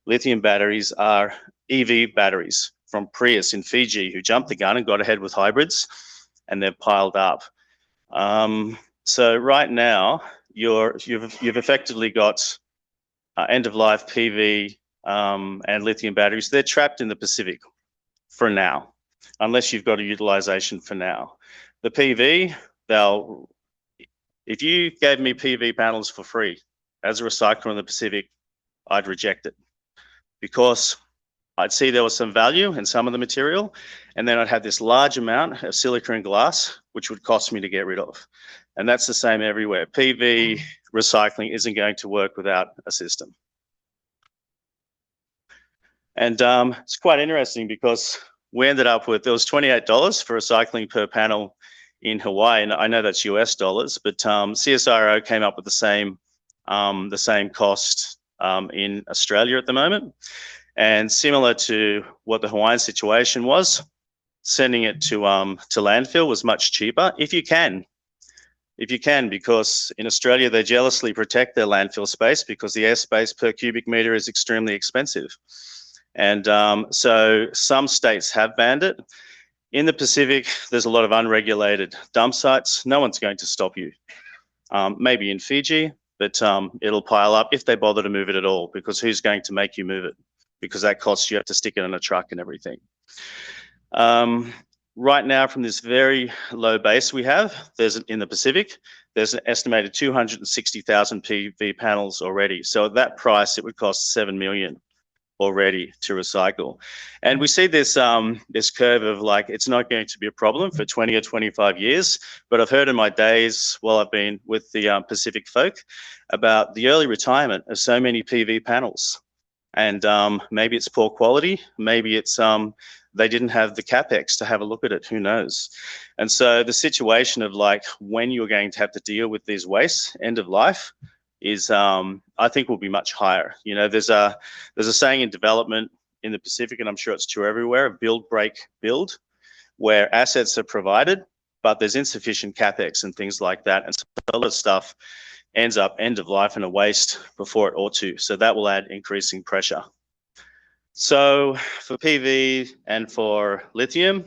lithium batteries are EV batteries from Prius in Fiji, who jumped the gun and got ahead with hybrids, and they've piled up. So right now, you've effectively got end-of-life PV and lithium batteries. They're trapped in the Pacific for now, unless you've got a utilization for now. The PV, if you gave me PV panels for free as a recycler in the Pacific, I'd reject it, because I'd see there was some value in some of the material, and then I'd have this large amount of silica and glass, which would cost me to get rid of. And that's the same everywhere. PV recycling isn't going to work without a system. And it's quite interesting, because we ended up with, there was $28 for recycling per panel in Hawaii, and I know that's US dollars, but CSIRO came up with the same cost in Australia at the moment. And similar to what the Hawaiian situation was, sending it to landfill was much cheaper, if you can, because in Australia they jealously protect their landfill space, because the airspace per cubic meter is extremely expensive. And so some states have banned it. In the Pacific, there's a lot of unregulated dump sites. No one's going to stop you. Maybe in Fiji, but it'll pile up if they bother to move it at all, because who's going to make you move it? Because that costs, you have to stick it in a truck and everything. Right now, from this very low base we have, in the Pacific, there's an estimated 260,000 PV panels already. So at that price, it would cost $7 million already to recycle. And we see this this curve of like, it's not going to be a problem for 20 or 25 years, but I've heard in my days while I've been with the Pacific folk about the early retirement of so many PV panels. And maybe it's poor quality, maybe it's they didn't have the capex to have a look at it, who knows. And so the situation of like when you're going to have to deal with these wastes end of life is I think will be much higher. You know, there's a saying in development in the Pacific, and I'm sure it's true everywhere, build, break, build, where assets are provided, but there's insufficient capex and things like that. And so a lot of stuff ends up end of life and a waste before it ought to. So that will add increasing pressure. So for PV and for lithium,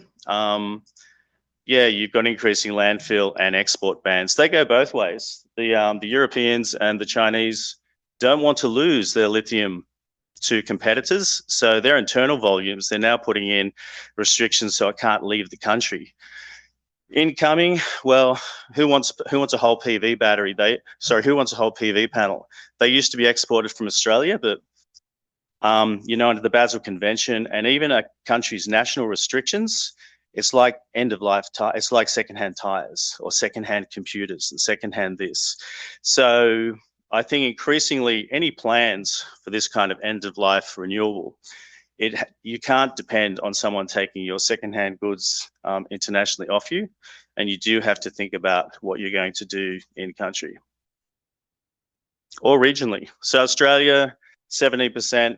yeah, you've got increasing landfill and export bans. They go both ways. The Europeans and the Chinese don't want to lose their lithium to competitors. So their internal volumes, they're now putting in restrictions so it can't leave the country. Incoming, well, who wants a whole PV battery? Who wants a whole PV panel? They used to be exported from Australia, but you know, under the Basel Convention and even a country's national restrictions, it's like end of life. It's like secondhand tires or secondhand computers and secondhand this. So I think increasingly any plans for this kind of end of life renewable, you can't depend on someone taking your secondhand goods internationally off you, and you do have to think about what you're going to do in country or regionally. So Australia, 70%.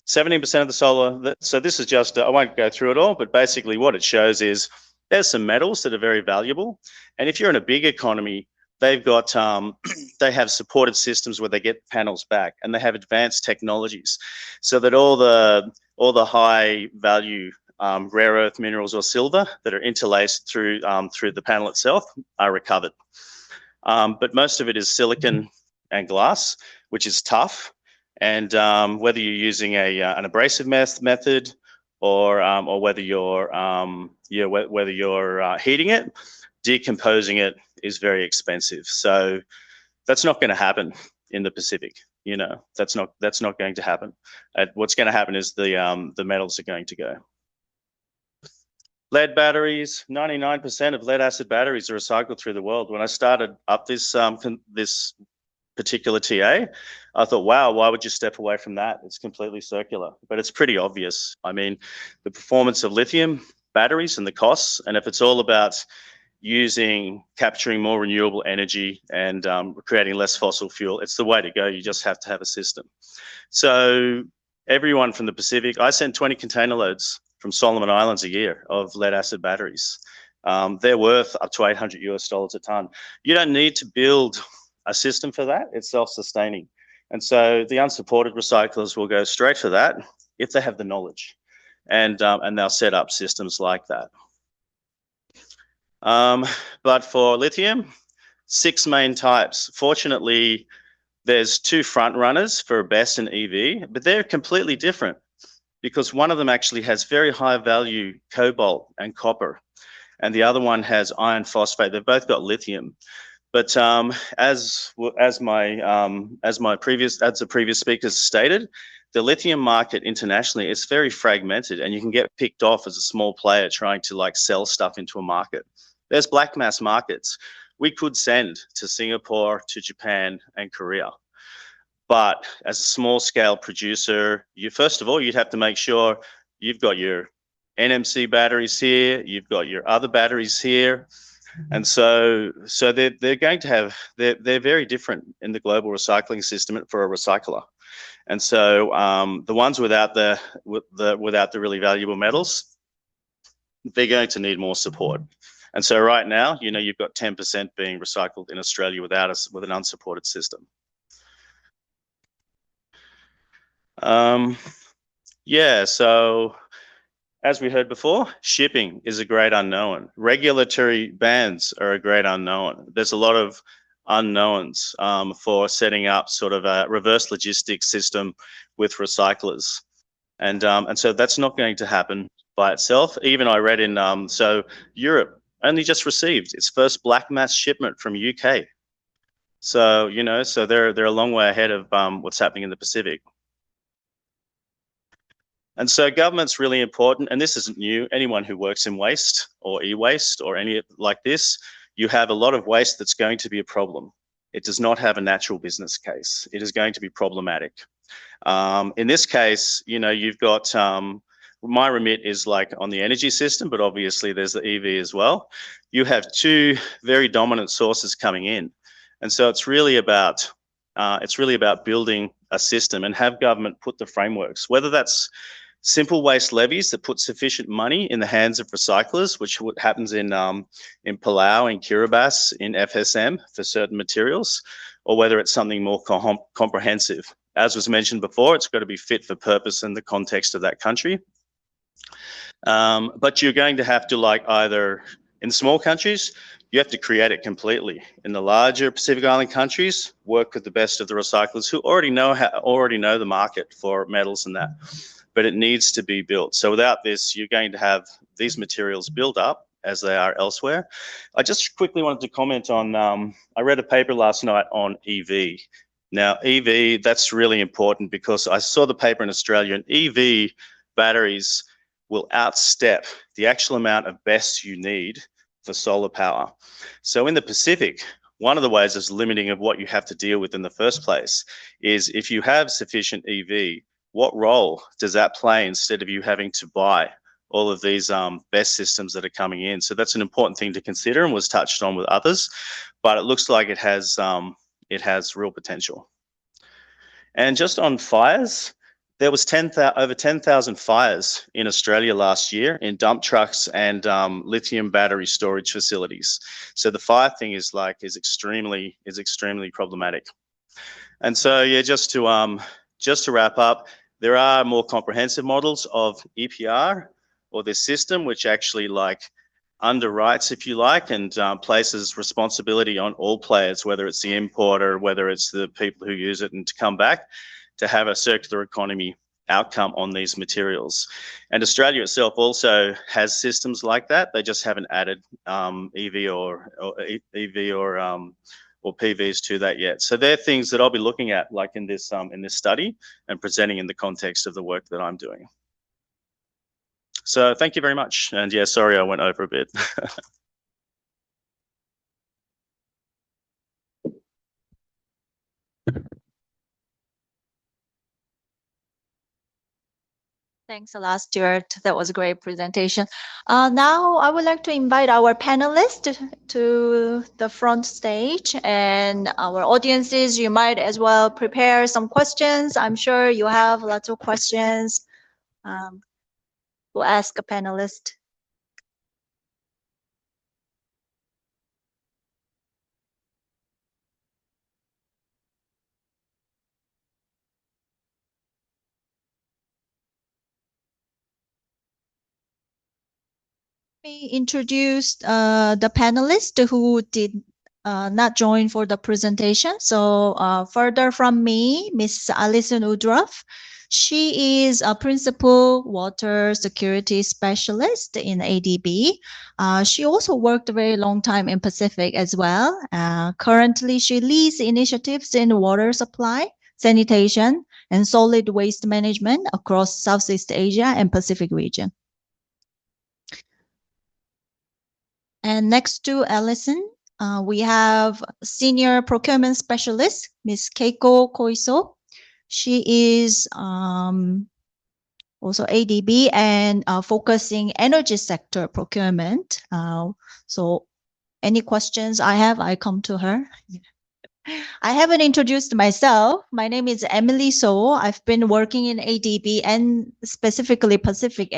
70% of the solar, so this is just, I won't go through it all, but basically what it shows is there's some metals that are very valuable. And if you're in a big economy, they've got, they have supported systems where they get panels back, and they have advanced technologies so that all the high value rare earth minerals or silver that are interlaced through the panel itself are recovered. But most of it is silicon and glass, which is tough. And whether you're using an abrasive method or whether you're heating it, decomposing it is very expensive. So that's not going to happen in the Pacific. You know, that's not going to happen. What's going to happen is the metals are going to go. Lead batteries, 99% of lead acid batteries are recycled through the world. When I started up this particular TA, I thought, wow, why would you step away from that? It's completely circular, but it's pretty obvious. I mean, the performance of lithium batteries and the costs, and if it's all about capturing more renewable energy and creating less fossil fuel, it's the way to go. You just have to have a system. So everyone from the Pacific, I sent 20 container loads from Solomon Islands a year of lead acid batteries. They're worth up to $800 a ton. You don't need to build a system for that. It's self-sustaining. And so the unsupported recyclers will go straight for that if they have the knowledge, and they'll set up systems like that. But for lithium, 6 main types. Fortunately, there's 2 front runners for BESS and EV, but they're completely different because one of them actually has very high value cobalt and copper, and the other one has iron phosphate. They've both got lithium. But as the previous speakers stated, the lithium market internationally is very fragmented, and you can get picked off as a small player trying to like sell stuff into a market. There's black mass markets we could send to Singapore, to Japan, and Korea. But as a small scale producer, first of all, you'd have to make sure you've got your NMC batteries here, you've got your other batteries here. And so they're going to have, they're very different in the global recycling system for a recycler. And so the ones without the really valuable metals, they're going to need more support. And so right now, you've got 10% being recycled in Australia with an unsupported system. So as we heard before, shipping is a great unknown. Regulatory bans are a great unknown. There's a lot of unknowns for setting up sort of a reverse logistics system with recyclers. And so that's not going to happen by itself. Even I read in, so Europe only just received its first black mass shipment from UK. So, so they're a long way ahead of what's happening in the Pacific. And so government's really important, and this isn't new. Anyone who works in waste or e-waste or any like this, you have a lot of waste that's going to be a problem. It does not have a natural business case. It is going to be problematic. In this case, you've got, my remit is like on the energy system, but obviously there's the EV as well. You have 2 very dominant sources coming in. And so it's really about building a system and have government put the frameworks, whether that's simple waste levies that put sufficient money in the hands of recyclers, which happens in Palau, in Kiribati, in FSM for certain materials, or whether it's something more comprehensive. As was mentioned before, it's got to be fit for purpose in the context of that country. But you're going to have to, like, either in small countries, you have to create it completely. In the larger Pacific Island countries, work with the best of the recyclers who already know the market for metals and that. But it needs to be built. So without this, you're going to have these materials build up as they are elsewhere. I just quickly wanted to comment on, I read a paper last night on EV. Now, EV, that's really important because I saw the paper in Australia, and EV batteries will outstep the actual amount of BESS you need for solar power. So in the Pacific, one of the ways is limiting of what you have to deal with in the first place is if you have sufficient EV, what role does that play instead of you having to buy all of these BESS systems that are coming in? So that's an important thing to consider and was touched on with others, but it looks like it has real potential. And just on fires, there was over 10,000 fires in Australia last year in dump trucks and lithium battery storage facilities. So the fire thing is extremely problematic. And so yeah, just to wrap up, there are more comprehensive models of EPR or this system, which actually underwrites, if you like, and places responsibility on all players, whether it's the importer, whether it's the people who use it, and to come back to have a circular economy outcome on these materials. And Australia itself also has systems like that. They just haven't added EV or PVs to that yet. So they're things that I'll be looking at, like in this study, and presenting in the context of the work that I'm doing. So thank you very much. And yeah, sorry I went over a bit. Thanks a lot, Stuart. That was a great presentation. Now I would like to invite our panelists to the front stage, and our audiences, you might as well prepare some questions. I'm sure you have lots of questions. We'll ask a panelist. Me introduce the panelists who did not join for the presentation. So further from me, Miss Alison Woodruff. She is a principal water security specialist in ADB. She also worked a very long time in Pacific as well. Currently, she leads initiatives in water supply, sanitation, and solid waste management across Southeast Asia and Pacific region. And next to Allison, we have Senior Procurement Specialist, Ms. Keiko Koiso. She is also ADB and focusing energy sector procurement. So any questions I have, I come to her. I haven't introduced myself. My name is Emily So. I've been working in ADB and specifically Pacific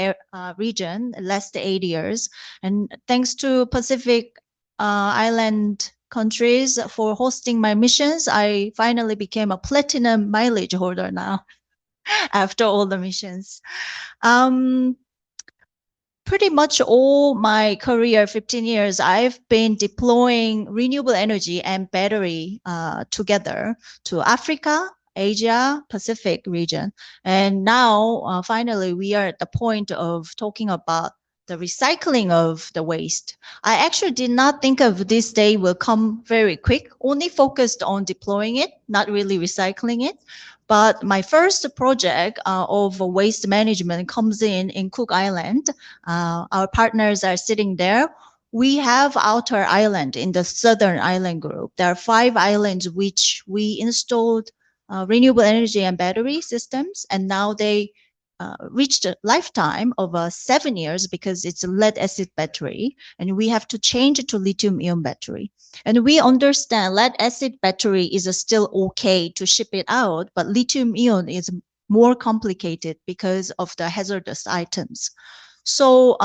region last 8 years. And thanks to Pacific Island countries for hosting my missions, I finally became a platinum mileage holder now after all the missions. Pretty much all my career, 15 years, I've been deploying renewable energy and battery together to Africa, Asia, Pacific region. And now, finally, we are at the point of talking about the recycling of the waste. I actually did not think of this day will come very quick, only focused on deploying it, not really recycling it. But my first project of waste management comes in Cook Island. Our partners are sitting there. We have outer island in the southern island group. There are 5 islands which we installed renewable energy and battery systems, and now they reached a lifetime of 7 years because it's a lead acid battery, and we have to change it to lithium ion battery. And we understand lead acid battery is still okay to ship it out, but lithium ion is more complicated because of the hazardous items. So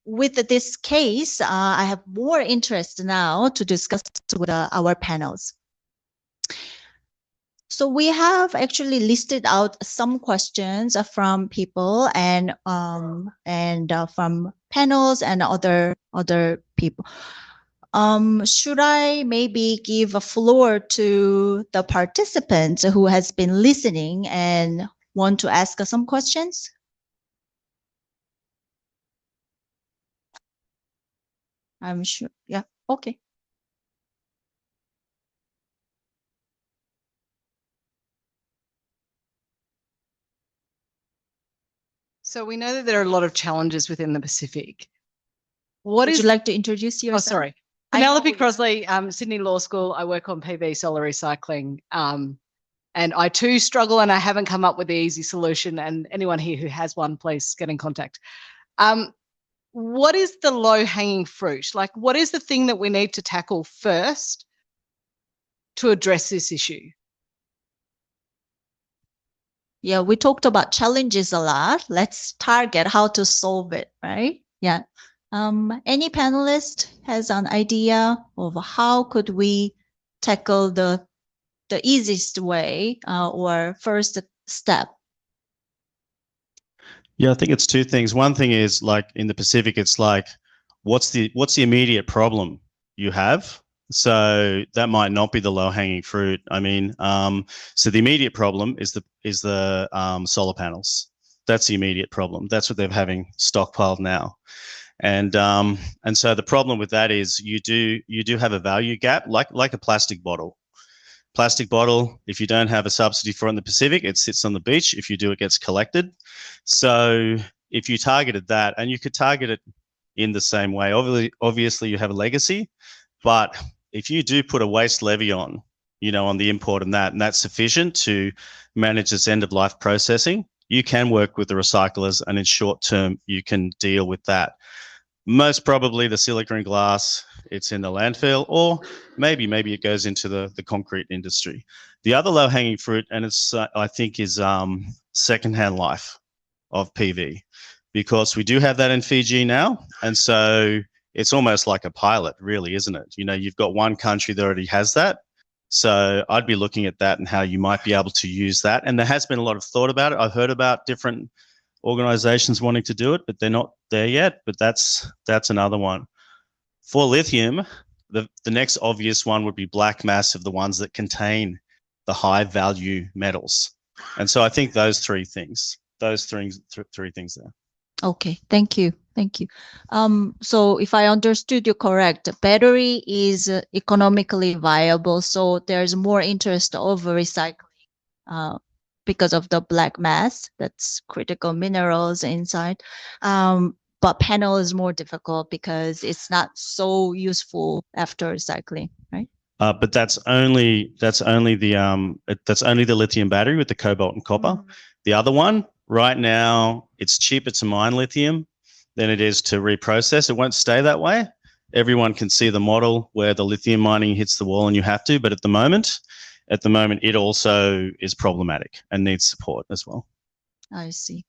with this case, I have more interest now to discuss with our panels. So we have actually listed out some questions from people and from panels and other people. Should I maybe give a floor to the participants who has been listening and want to ask some questions? I'm sure. Yeah. Okay. So we know that there are a lot of challenges within the Pacific. Would you like to introduce yourself? Oh, sorry. Penelope Crosley, Sydney Law School. I work on PV solar recycling. And I too struggle and I haven't come up with the easy solution. And anyone here who has one, please get in contact. What is the low hanging fruit? Like, what is the thing that we need to tackle first to address this issue? Yeah, we talked about challenges a lot. Let's target how to solve it, right? Yeah. Any panelist has an idea of how could we tackle the easiest way or first step? Yeah, I think it's 2 things. One thing is like in the Pacific, it's like, what's the immediate problem you have? So that might not be the low hanging fruit. I mean, so the immediate problem is the solar panels. That's the immediate problem. That's what they're having stockpiled now. And so the problem with that is you do have a value gap, like a plastic bottle. Plastic bottle, if you don't have a subsidy for it in the Pacific, it sits on the beach. If you do, it gets collected. So if you targeted that, and you could target it in the same way, obviously you have a legacy, but if you do put a waste levy on, on the import and that's sufficient to manage its end of life processing, you can work with the recyclers, and in short term, you can deal with that. Most probably the silicon glass, it's in the landfill, or maybe it goes into the concrete industry. The other low hanging fruit, and it's I think is secondhand life of PV. because we do have that in Fiji now. And so it's almost like a pilot, really, isn't it? You know, you've got one country that already has that. So I'd be looking at that and how you might be able to use that. And there has been a lot of thought about it. I've heard about different organizations wanting to do it, but they're not there yet. But that's another one. For lithium, the next obvious one would be black mass of the ones that contain the high value metals. And so I think those three things there. Okay, thank you. Thank you. So if I understood you correct, battery is economically viable. So there's more interest over recycling because of the black mass, that's critical minerals inside. But panel is more difficult because it's not so useful after recycling, right? But that's only the lithium battery with the cobalt and copper. The other one, right now, it's cheaper to mine lithium than it is to reprocess. It won't stay that way. Everyone can see the model where the lithium mining hits the wall and you have to, but at the moment, it also is problematic and needs support as well. I see.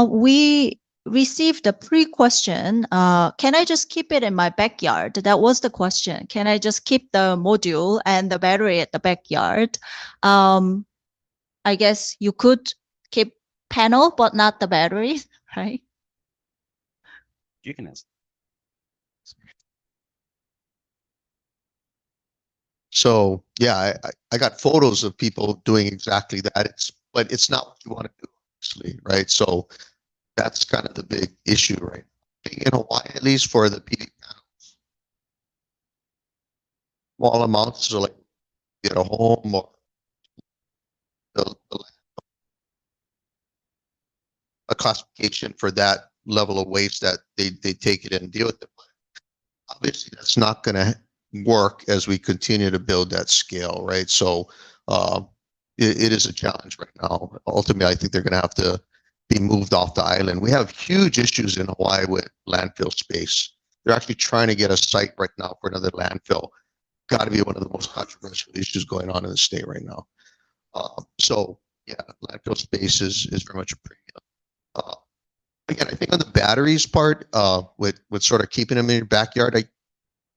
We received a pre-question. Can I just keep it in my backyard? That was the question. Can I just keep the module and the battery at the backyard? I guess you could keep panel, but not the battery, right? You can answer. So yeah, I got photos of people doing exactly that. But it's not what you want to do, obviously, right? So that's kind of the big issue, right? In Hawaii, at least for the PV panels, small amounts, so like at a home or a classification for that level of waste that they take it in and deal with it. But obviously, that's not going to work as we continue to build that scale, right? So it is a challenge right now. Ultimately, I think they're going to have to be moved off the island. We have huge issues in Hawaii with landfill space. They're actually trying to get a site right now for another landfill. Got to be one of the most controversial issues going on in the state right now. So yeah, landfill space is very much a premium. Again, I think on the batteries part, with sort of keeping them in your backyard,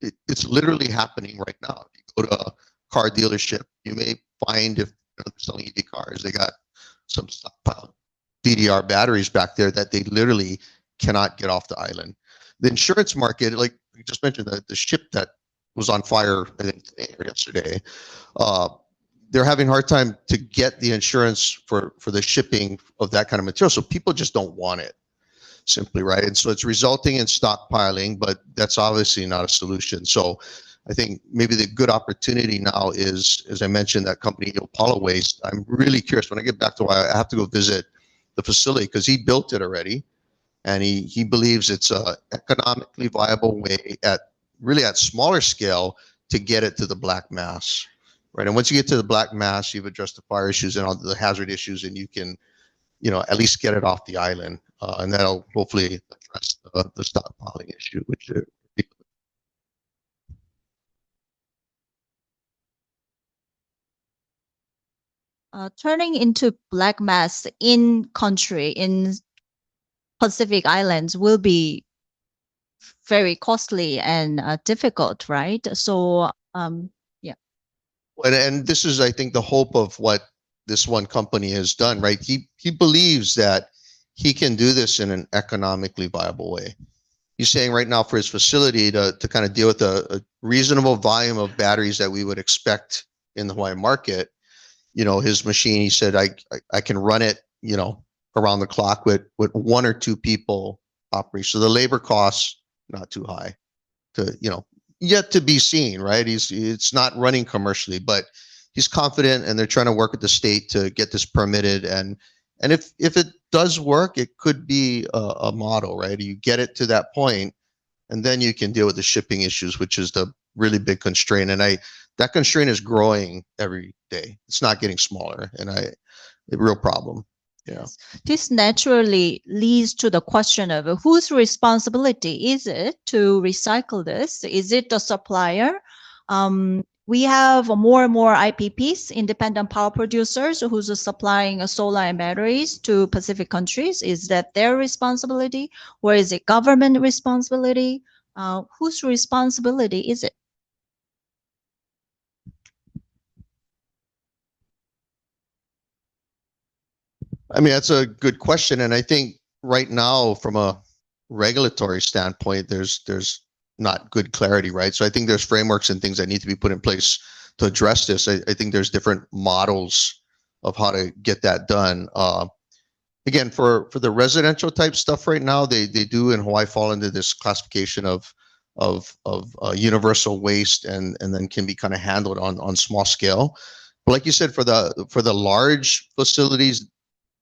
it's literally happening right now. If you go to a car dealership, you may find if they're selling EV cars, they got some stockpiled DDR batteries back there that they literally cannot get off the island. The insurance market, like you just mentioned, the ship that was on fire, I think today or yesterday, they're having a hard time to get the insurance for the shipping of that kind of material. So people just don't want it, simply, right? And so it's resulting in stockpiling, but that's obviously not a solution. So I think maybe the good opportunity now is, as I mentioned, that company Opala Waste. I'm really curious. When I get back to Hawaii, I have to go visit the facility because he built it already, and he believes it's a economically viable way at smaller scale to get it to the black mass, right? And once you get to the black mass, you've addressed the fire issues and all the hazard issues, and you can, at least get it off the island, and that'll hopefully address the stockpiling issue, which turning into black mass in country, in Pacific Islands will be very costly and difficult, right? So, yeah. And this is, I think, the hope of what this one company has done, right? He believes that he can do this in an economically viable way. He's saying right now for his facility to kind of deal with a reasonable volume of batteries that we would expect in the Hawaiian market, his machine, he said, I can run it, around the clock with one or two people operating. So the labor costs not too high to, yet to be seen, right? It's not running commercially, but he's confident, and they're trying to work with the state to get this permitted. And if it does work, it could be a model, right? You get it to that point, and then you can deal with the shipping issues, which is the really big constraint. And that constraint is growing every day. It's not getting smaller, and a real problem. Yeah. Yes. This naturally leads to the question of whose responsibility is it to recycle this? Is it the supplier? we have more and more IPPs, independent power producers, who's supplying solar and batteries to Pacific countries. Is that their responsibility, or is it government responsibility? Whose responsibility is it? I mean, that's a good question. And I think right now, from a regulatory standpoint, there's not good clarity, right? So I think there's frameworks and things that need to be put in place to address this. I think there's different models of how to get that done. Again, for the residential type stuff right now, they do in Hawaii fall into this classification of universal waste, and then can be kind of handled on small scale. But like you said, for the large facilities,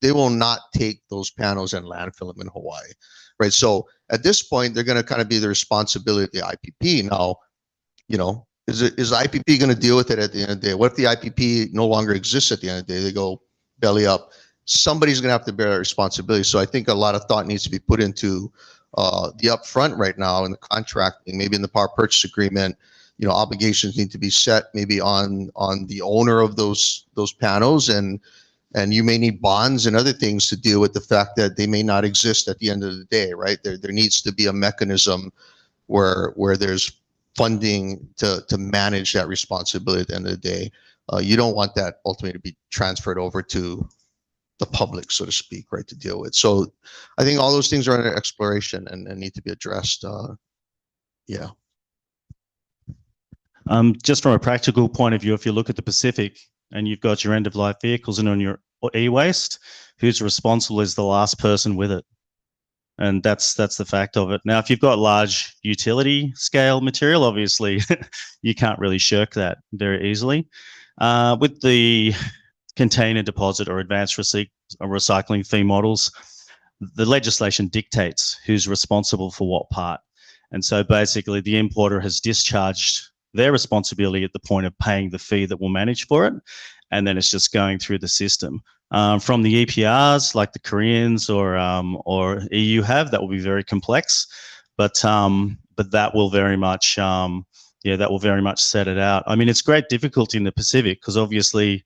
they will not take those panels and landfill them in Hawaii, right? So at this point, they're going to kind of be the responsibility of the IPP. Now, you know, is IPP going to deal with it at the end of the day? What if the IPP no longer exists at the end of the day? They go belly up. Somebody's going to have to bear that responsibility. So I think a lot of thought needs to be put into the upfront right now in the contracting, maybe in the power purchase agreement. You know, obligations need to be set maybe on the owner of those panels, and you may need bonds and other things to deal with the fact that they may not exist at the end of the day, right? There needs to be a mechanism where there's funding to manage that responsibility at the end of the day. You don't want that ultimately to be transferred over to the public, so to speak, right, to deal with. So I think all those things are under exploration and need to be addressed. Yeah. Just from a practical point of view, if you look at the Pacific and you've got your end-of-life vehicles and on your e-waste, who's responsible is the last person with it. And that's the fact of it. Now, if you've got large utility scale material, obviously you can't really shirk that very easily. With the container deposit or advanced recycling fee models, the legislation dictates who's responsible for what part. And so basically the importer has discharged their responsibility at the point of paying the fee that will manage for it. And then it's just going through the system. From the EPRs, like the Koreans or EU have, that will be very complex, but that will very much, that will very much set it out. I mean, it's great difficulty in the Pacific because obviously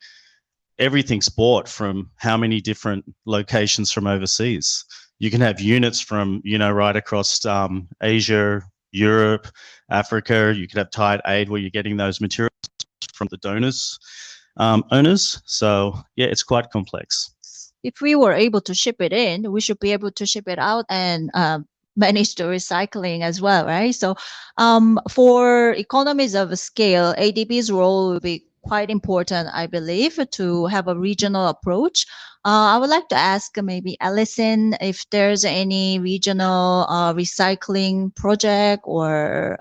everything's bought from how many different locations from overseas. You can have units from, right across Asia, Europe, Africa. You could have tied aid where you're getting those materials from the donors. Owners. So yeah, it's quite complex. If we were able to ship it in, we should be able to ship it out and manage the recycling as well, right? So for economies of scale, ADB's role will be quite important, I believe, to have a regional approach. I would like to ask maybe Allison if there's any regional recycling project or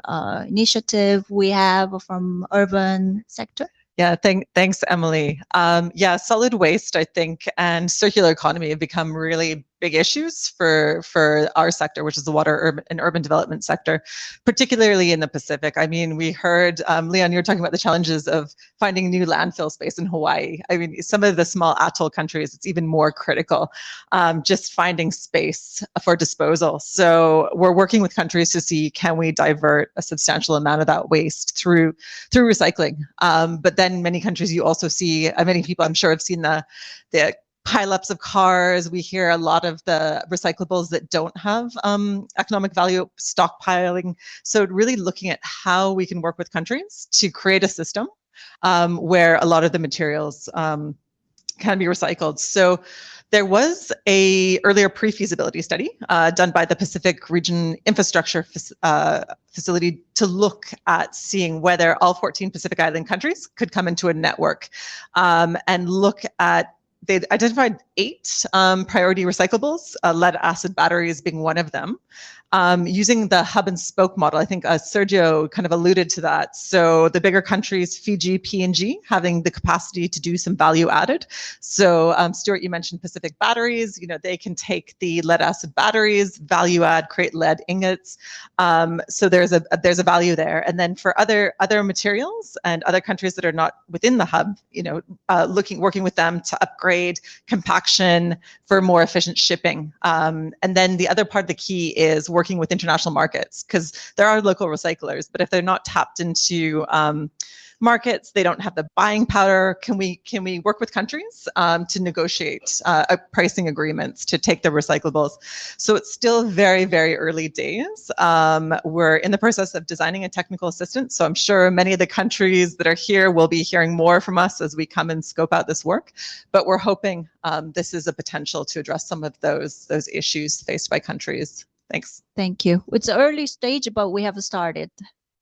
initiative we have from urban sector. Yeah, thanks, Emily. Yeah, solid waste, I think, and circular economy have become really big issues for our sector, which is the water and urban development sector, particularly in the Pacific. I mean, we heard, Leon, you were talking about the challenges of finding new landfill space in Hawaii. I mean, some of the small atoll countries, it's even more critical, just finding space for disposal. So we're working with countries to see, can we divert a substantial amount of that waste through recycling? But then many countries, you also see, many people I'm sure have seen the pileups of cars. We hear a lot of the recyclables that don't have economic value stockpiling. So really looking at how we can work with countries to create a system where a lot of the materials can be recycled. So there was a earlier pre-feasibility study done by the Pacific Region Infrastructure Facility to look at seeing whether all 14 Pacific Island countries could come into a network and look at. They identified 8 priority recyclables, lead acid batteries being one of them, using the hub and spoke model. I think Sergio kind of alluded to that. So the bigger countries, Fiji, PNG, having the capacity to do some value added. So Stuart, you mentioned Pacific Batteries. They can take the lead acid batteries, value add, create lead ingots. So there's a value there. And then for other materials and other countries that are not within the hub, working with them to upgrade compaction for more efficient shipping. And then the other part of the key is working with international markets, because there are local recyclers, but if they're not tapped into markets. They don't have the buying power. Can we work with countries to negotiate pricing agreements to take the recyclables? So it's still very, very early days. We're in the process of designing a technical assistance. So I'm sure many of the countries that are here will be hearing more from us as we come and scope out this work. But we're hoping this is a potential to address some of those issues faced by countries. Thanks. Thank you. It's an early stage, but we have started.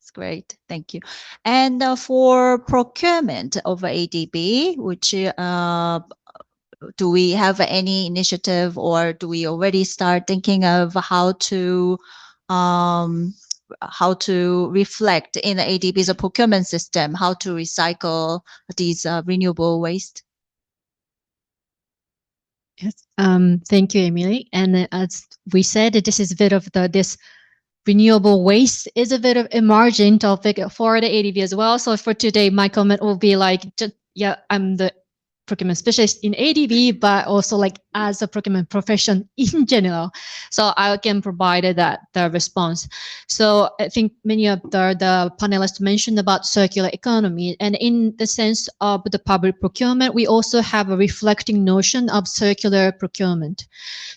It's great. Thank you. And for procurement of ADB, which do we have any initiative, or do we already start thinking of how to reflect in the ADB's procurement system, how to recycle these renewable waste? Yes. Thank you, Emily. And as we said, this is a bit of this renewable waste is a bit of emerging topic for the ADB as well. So for today, my comment will be like, yeah, I'm the procurement specialist in ADB, but also like as a procurement profession in general. So I can provide the response. So I think many of the panelists mentioned about circular economy, and in the sense of the public procurement, we also have a reflecting notion of circular procurement.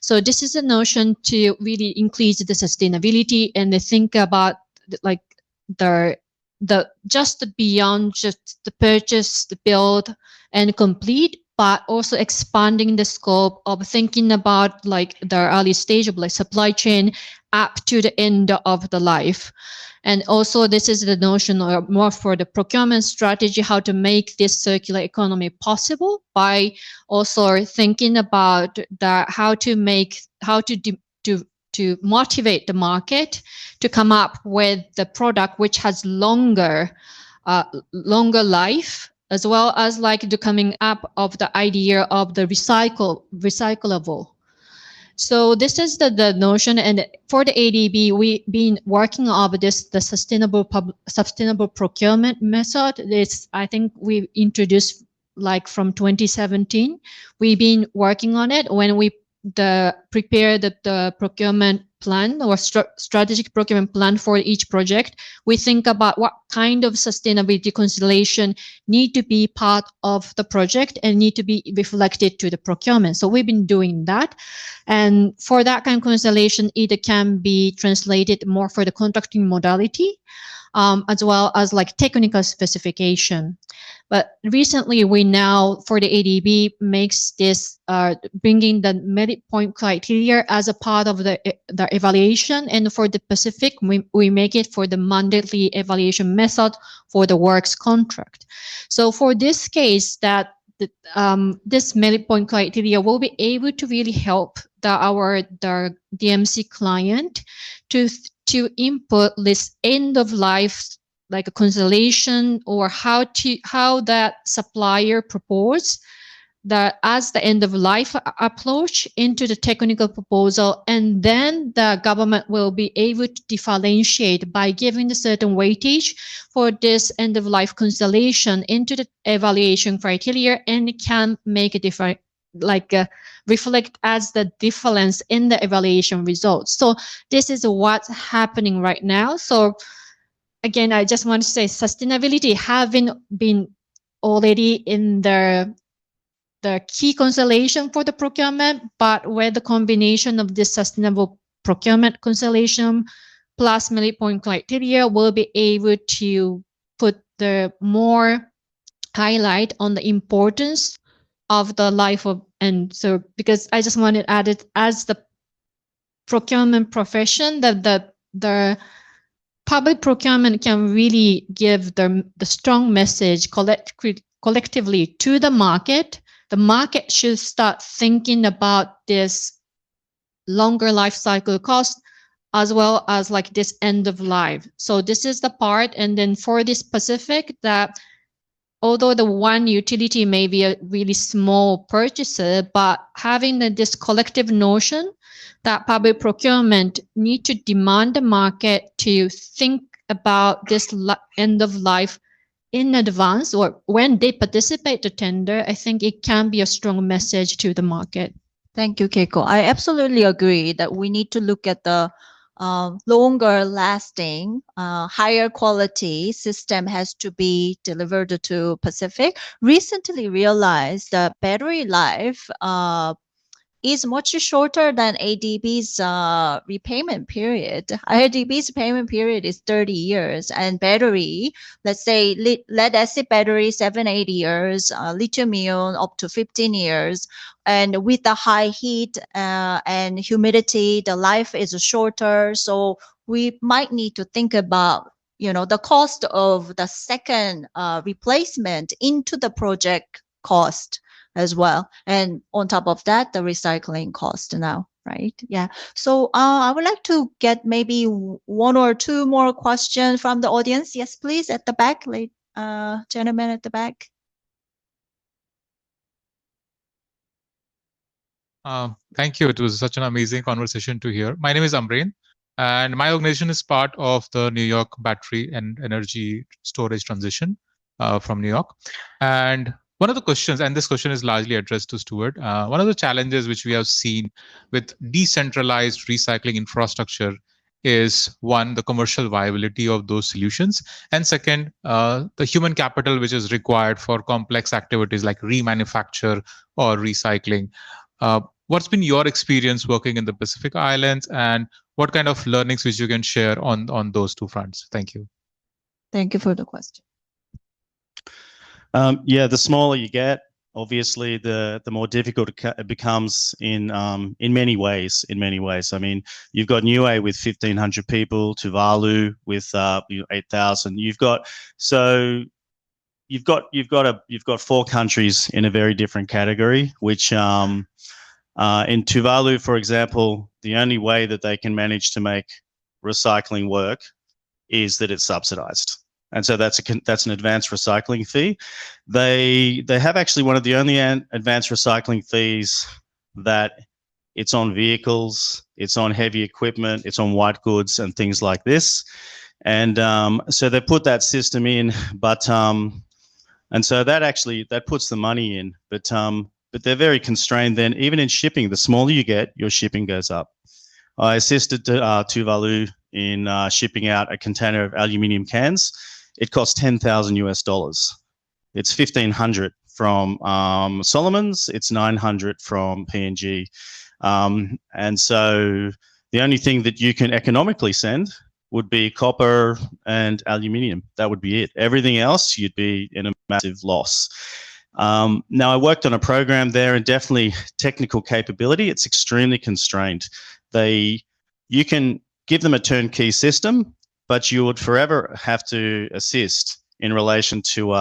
So this is a notion to really increase the sustainability and think about like the just beyond just the purchase, the build and complete, but also expanding the scope of thinking about like the early stage of like supply chain up to the end of the life. And also this is the notion or more for the procurement strategy, how to make this circular economy possible by also thinking about how to motivate the market to come up with the product which has longer life, as well as like the coming up of the idea of the recyclable. So this is the notion, and for the ADB, we've been working on the sustainable procurement method. I think we introduced like from 2017. We've been working on it when we prepare the procurement plan or strategic procurement plan for each project. We think about what kind of sustainability consideration need to be part of the project and need to be reflected to the procurement. So we've been doing that. And for that kind of consideration, it can be translated more for the contracting modality, as well as like technical specification. But recently, we now, for the ADB, makes this bringing the merit point criteria as a part of the evaluation. And for the Pacific, we make it for the mandatory evaluation method for the works contract. So for this case, this merit point criteria will be able to really help the DMC client to input this end of life like a constellation, or how that supplier propose that as the end of life approach into the technical proposal, and then the government will be able to differentiate by giving a certain weightage for this end of life constellation into the evaluation criteria, and it can make a different reflect as the difference in the evaluation results. So this is what's happening right now. So again, I just want to say sustainability having been already in the key consideration for the procurement, but with the combination of this sustainable procurement consideration plus merit point criteria, we'll be able to put the more highlight on the importance of the life of, and so because I just want to add it as the procurement profession, that the public procurement can really give the strong message collectively to the market. The market should start thinking about this longer life cycle cost as well as like this end of life. So this is the part. And then for this Pacific, that although the one utility may be a really small purchaser, but having this collective notion that public procurement need to demand the market to think about this end of life in advance or when they participate to tender, I think it can be a strong message to the market. Thank you, Keiko. I absolutely agree that we need to look at the longer lasting, higher quality system has to be delivered to Pacific. Recently realized that battery life is much shorter than ADB's repayment period. ADB's payment period is 30 years, and battery, let's say lead acid battery, 7-8 years, lithium ion up to 15 years. And with the high heat and humidity, the life is shorter. So we might need to think about, the cost of the second replacement into the project cost as well. And on top of that, the recycling cost now, right? Yeah. So I would like to get maybe one or two more questions from the audience. Yes, please, at the back, gentleman at the back. Thank you. It was such an amazing conversation to hear. My name is Amreen, and my organization is part of the New York Battery and Energy Storage Transition from New York. And one of the questions, and this question is largely addressed to Stuart, one of the challenges which we have seen with decentralized recycling infrastructure is one, the commercial viability of those solutions, and second, the human capital which is required for complex activities like remanufacture or recycling. What's been your experience working in the Pacific Islands, and what kind of learnings which you can share on those two fronts? Thank you. Thank you for the question. Yeah, the smaller you get, obviously, the more difficult it becomes in many ways. I mean, you've got Niue with 1,500 people, Tuvalu with 8,000. You've got 4 countries in a very different category, which in Tuvalu, for example, the only way that they can manage to make recycling work is that it's subsidized. And so that's an advanced recycling fee. They have actually one of the only advanced recycling fees that it's on vehicles, it's on heavy equipment, it's on white goods and things like this. And so they put that system in, but and so that puts the money in, but they're very constrained then. Even in shipping, the smaller you get, your shipping goes up. I assisted Tuvalu in shipping out a container of aluminium cans. It cost $10,000. It's 1,500 from Solomon's. It's 900 from PNG. And so the only thing that you can economically send would be copper and aluminium. That would be it. Everything else, you'd be in a massive loss. Now, I worked on a program there, and definitely technical capability, it's extremely constrained. You can give them a turnkey system, but you would forever have to assist in relation to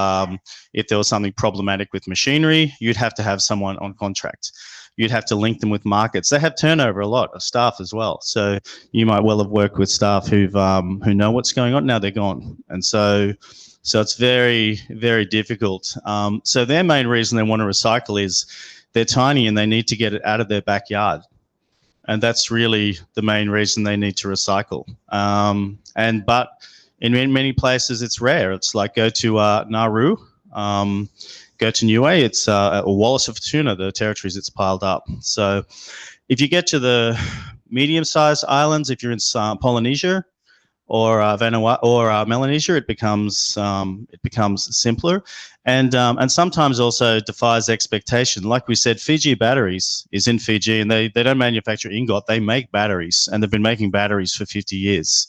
if there was something problematic with machinery, you'd have to have someone on contract. You'd have to link them with markets. They have turnover a lot of staff as well. So you might well have worked with staff who know what's going on. Now they're gone. And so it's very, very difficult. So their main reason they want to recycle is they're tiny and they need to get it out of their backyard. And that's really the main reason they need to recycle. But in many places it's rare. It's like go to Nauru, go to Niue, it's or Wallis of Futuna, the territories it's piled up. So if you get to the medium-sized islands, if you're in Polynesia or Vanuatu or Melanesia, it becomes simpler, and sometimes also defies expectation. Like we said, Fiji Batteries is in Fiji, and they don't manufacture ingot; they make batteries, and they've been making batteries for 50 years.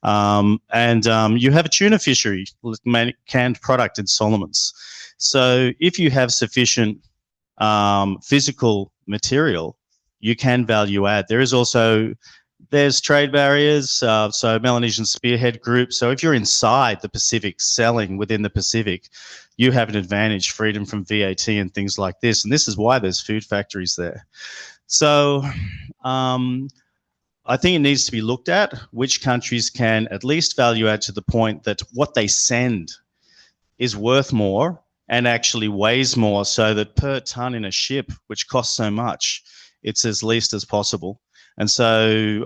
You have a tuna fishery, canned product in Solomon's. So if you have sufficient physical material, you can value add. There's trade barriers, so Melanesian Spearhead Group. So if you're inside the Pacific, selling within the Pacific, you have an advantage, freedom from VAT and things like this. And this is why there's food factories there. So I think it needs to be looked at which countries can at least value add to the point that what they send is worth more and actually weighs more, so that per ton in a ship, which costs so much, it's as least as possible. And so,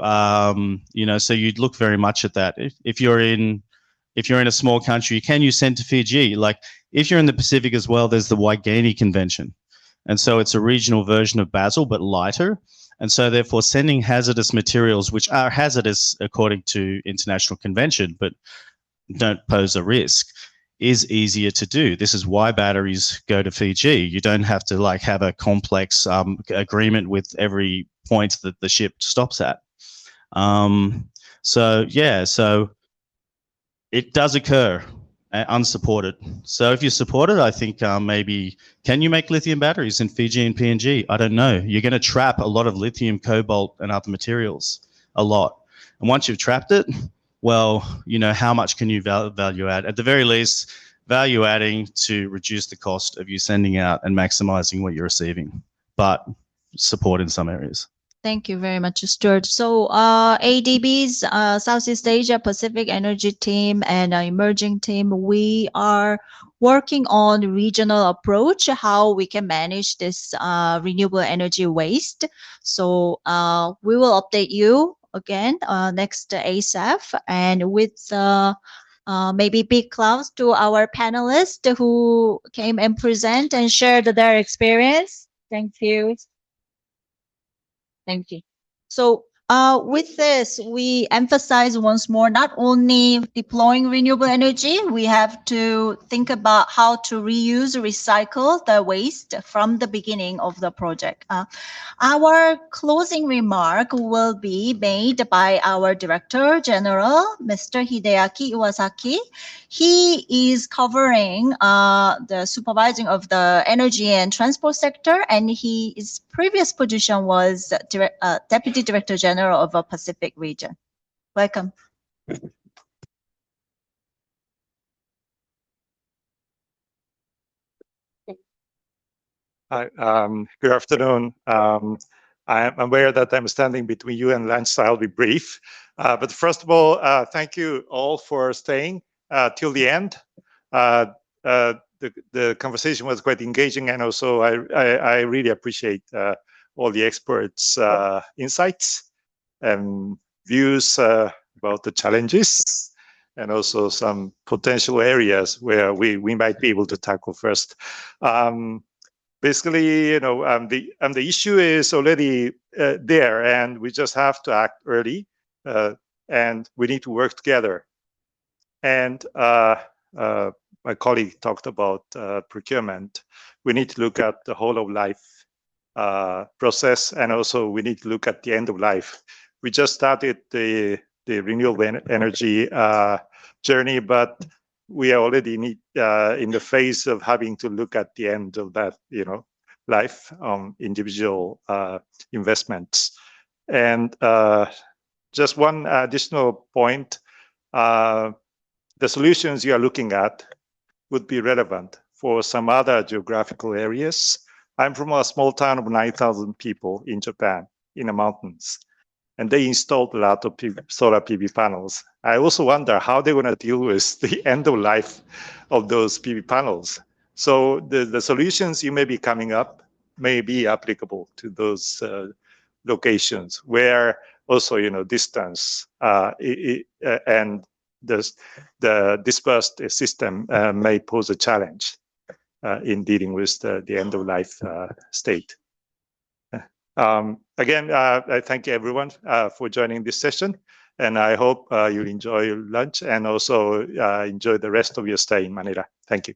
so you'd look very much at that. If you're in a small country, can you send to Fiji? Like if you're in the Pacific as well, there's the Waigani Convention. And so it's a regional version of Basel, but lighter. And so therefore sending hazardous materials, which are hazardous according to international convention, but don't pose a risk, is easier to do. This is why batteries go to Fiji. You don't have to like have a complex agreement with every point that the ship stops at. So it does occur unsupported. So if you support it, I think maybe, can you make lithium batteries in Fiji and PNG? I don't know. You're going to trap a lot of lithium, cobalt, and other materials, a lot. And once you've trapped it, well, you know, how much can you value add? At the very least, value adding to reduce the cost of you sending out and maximizing what you're receiving, but support in some areas. Thank you very much, Stuart. So ADB's Southeast Asia Pacific Energy Team and emerging team, we are working on regional approach, how we can manage this renewable energy waste. So we will update you again next ASAP, and with maybe big clouds to our panelists who came and present and shared their experience. Thank you. Thank you. So with this, we emphasize once more, not only deploying renewable energy, we have to think about how to reuse, recycle the waste from the beginning of the project. Our closing remark will be made by our Director General, Mr. Hideaki Iwasaki. He is covering the supervising of the energy and transport sector, and his previous position was Deputy Director General of a Pacific region. Welcome. Hi, good afternoon. I am aware that I'm standing between you and lunch, so I'll be brief. But first of all, thank you all for staying till the end. The conversation was quite engaging, and also I really appreciate all the experts' insights and views about the challenges, and also some potential areas where we might be able to tackle first. Basically, you know, the issue is already there, and we just have to act early, and we need to work together. And my colleague talked about procurement. We need to look at the whole of life process, and also we need to look at the end of life. We just started the renewable energy journey, but we are already in the phase of having to look at the end of that, you know, life, individual investments. And just one additional point, the solutions you are looking at would be relevant for some other geographical areas. I'm from a small town of 9,000 people in Japan, in the mountains, and they installed a lot of solar PV panels. I also wonder how they're going to deal with the end of life of those PV panels. So the solutions you may be coming up may be applicable to those locations where also, you know, distance and the dispersed system may pose a challenge in dealing with the end of life state. Again, I thank everyone for joining this session, and I hope you'll enjoy your lunch and also enjoy the rest of your stay in Manila. Thank you.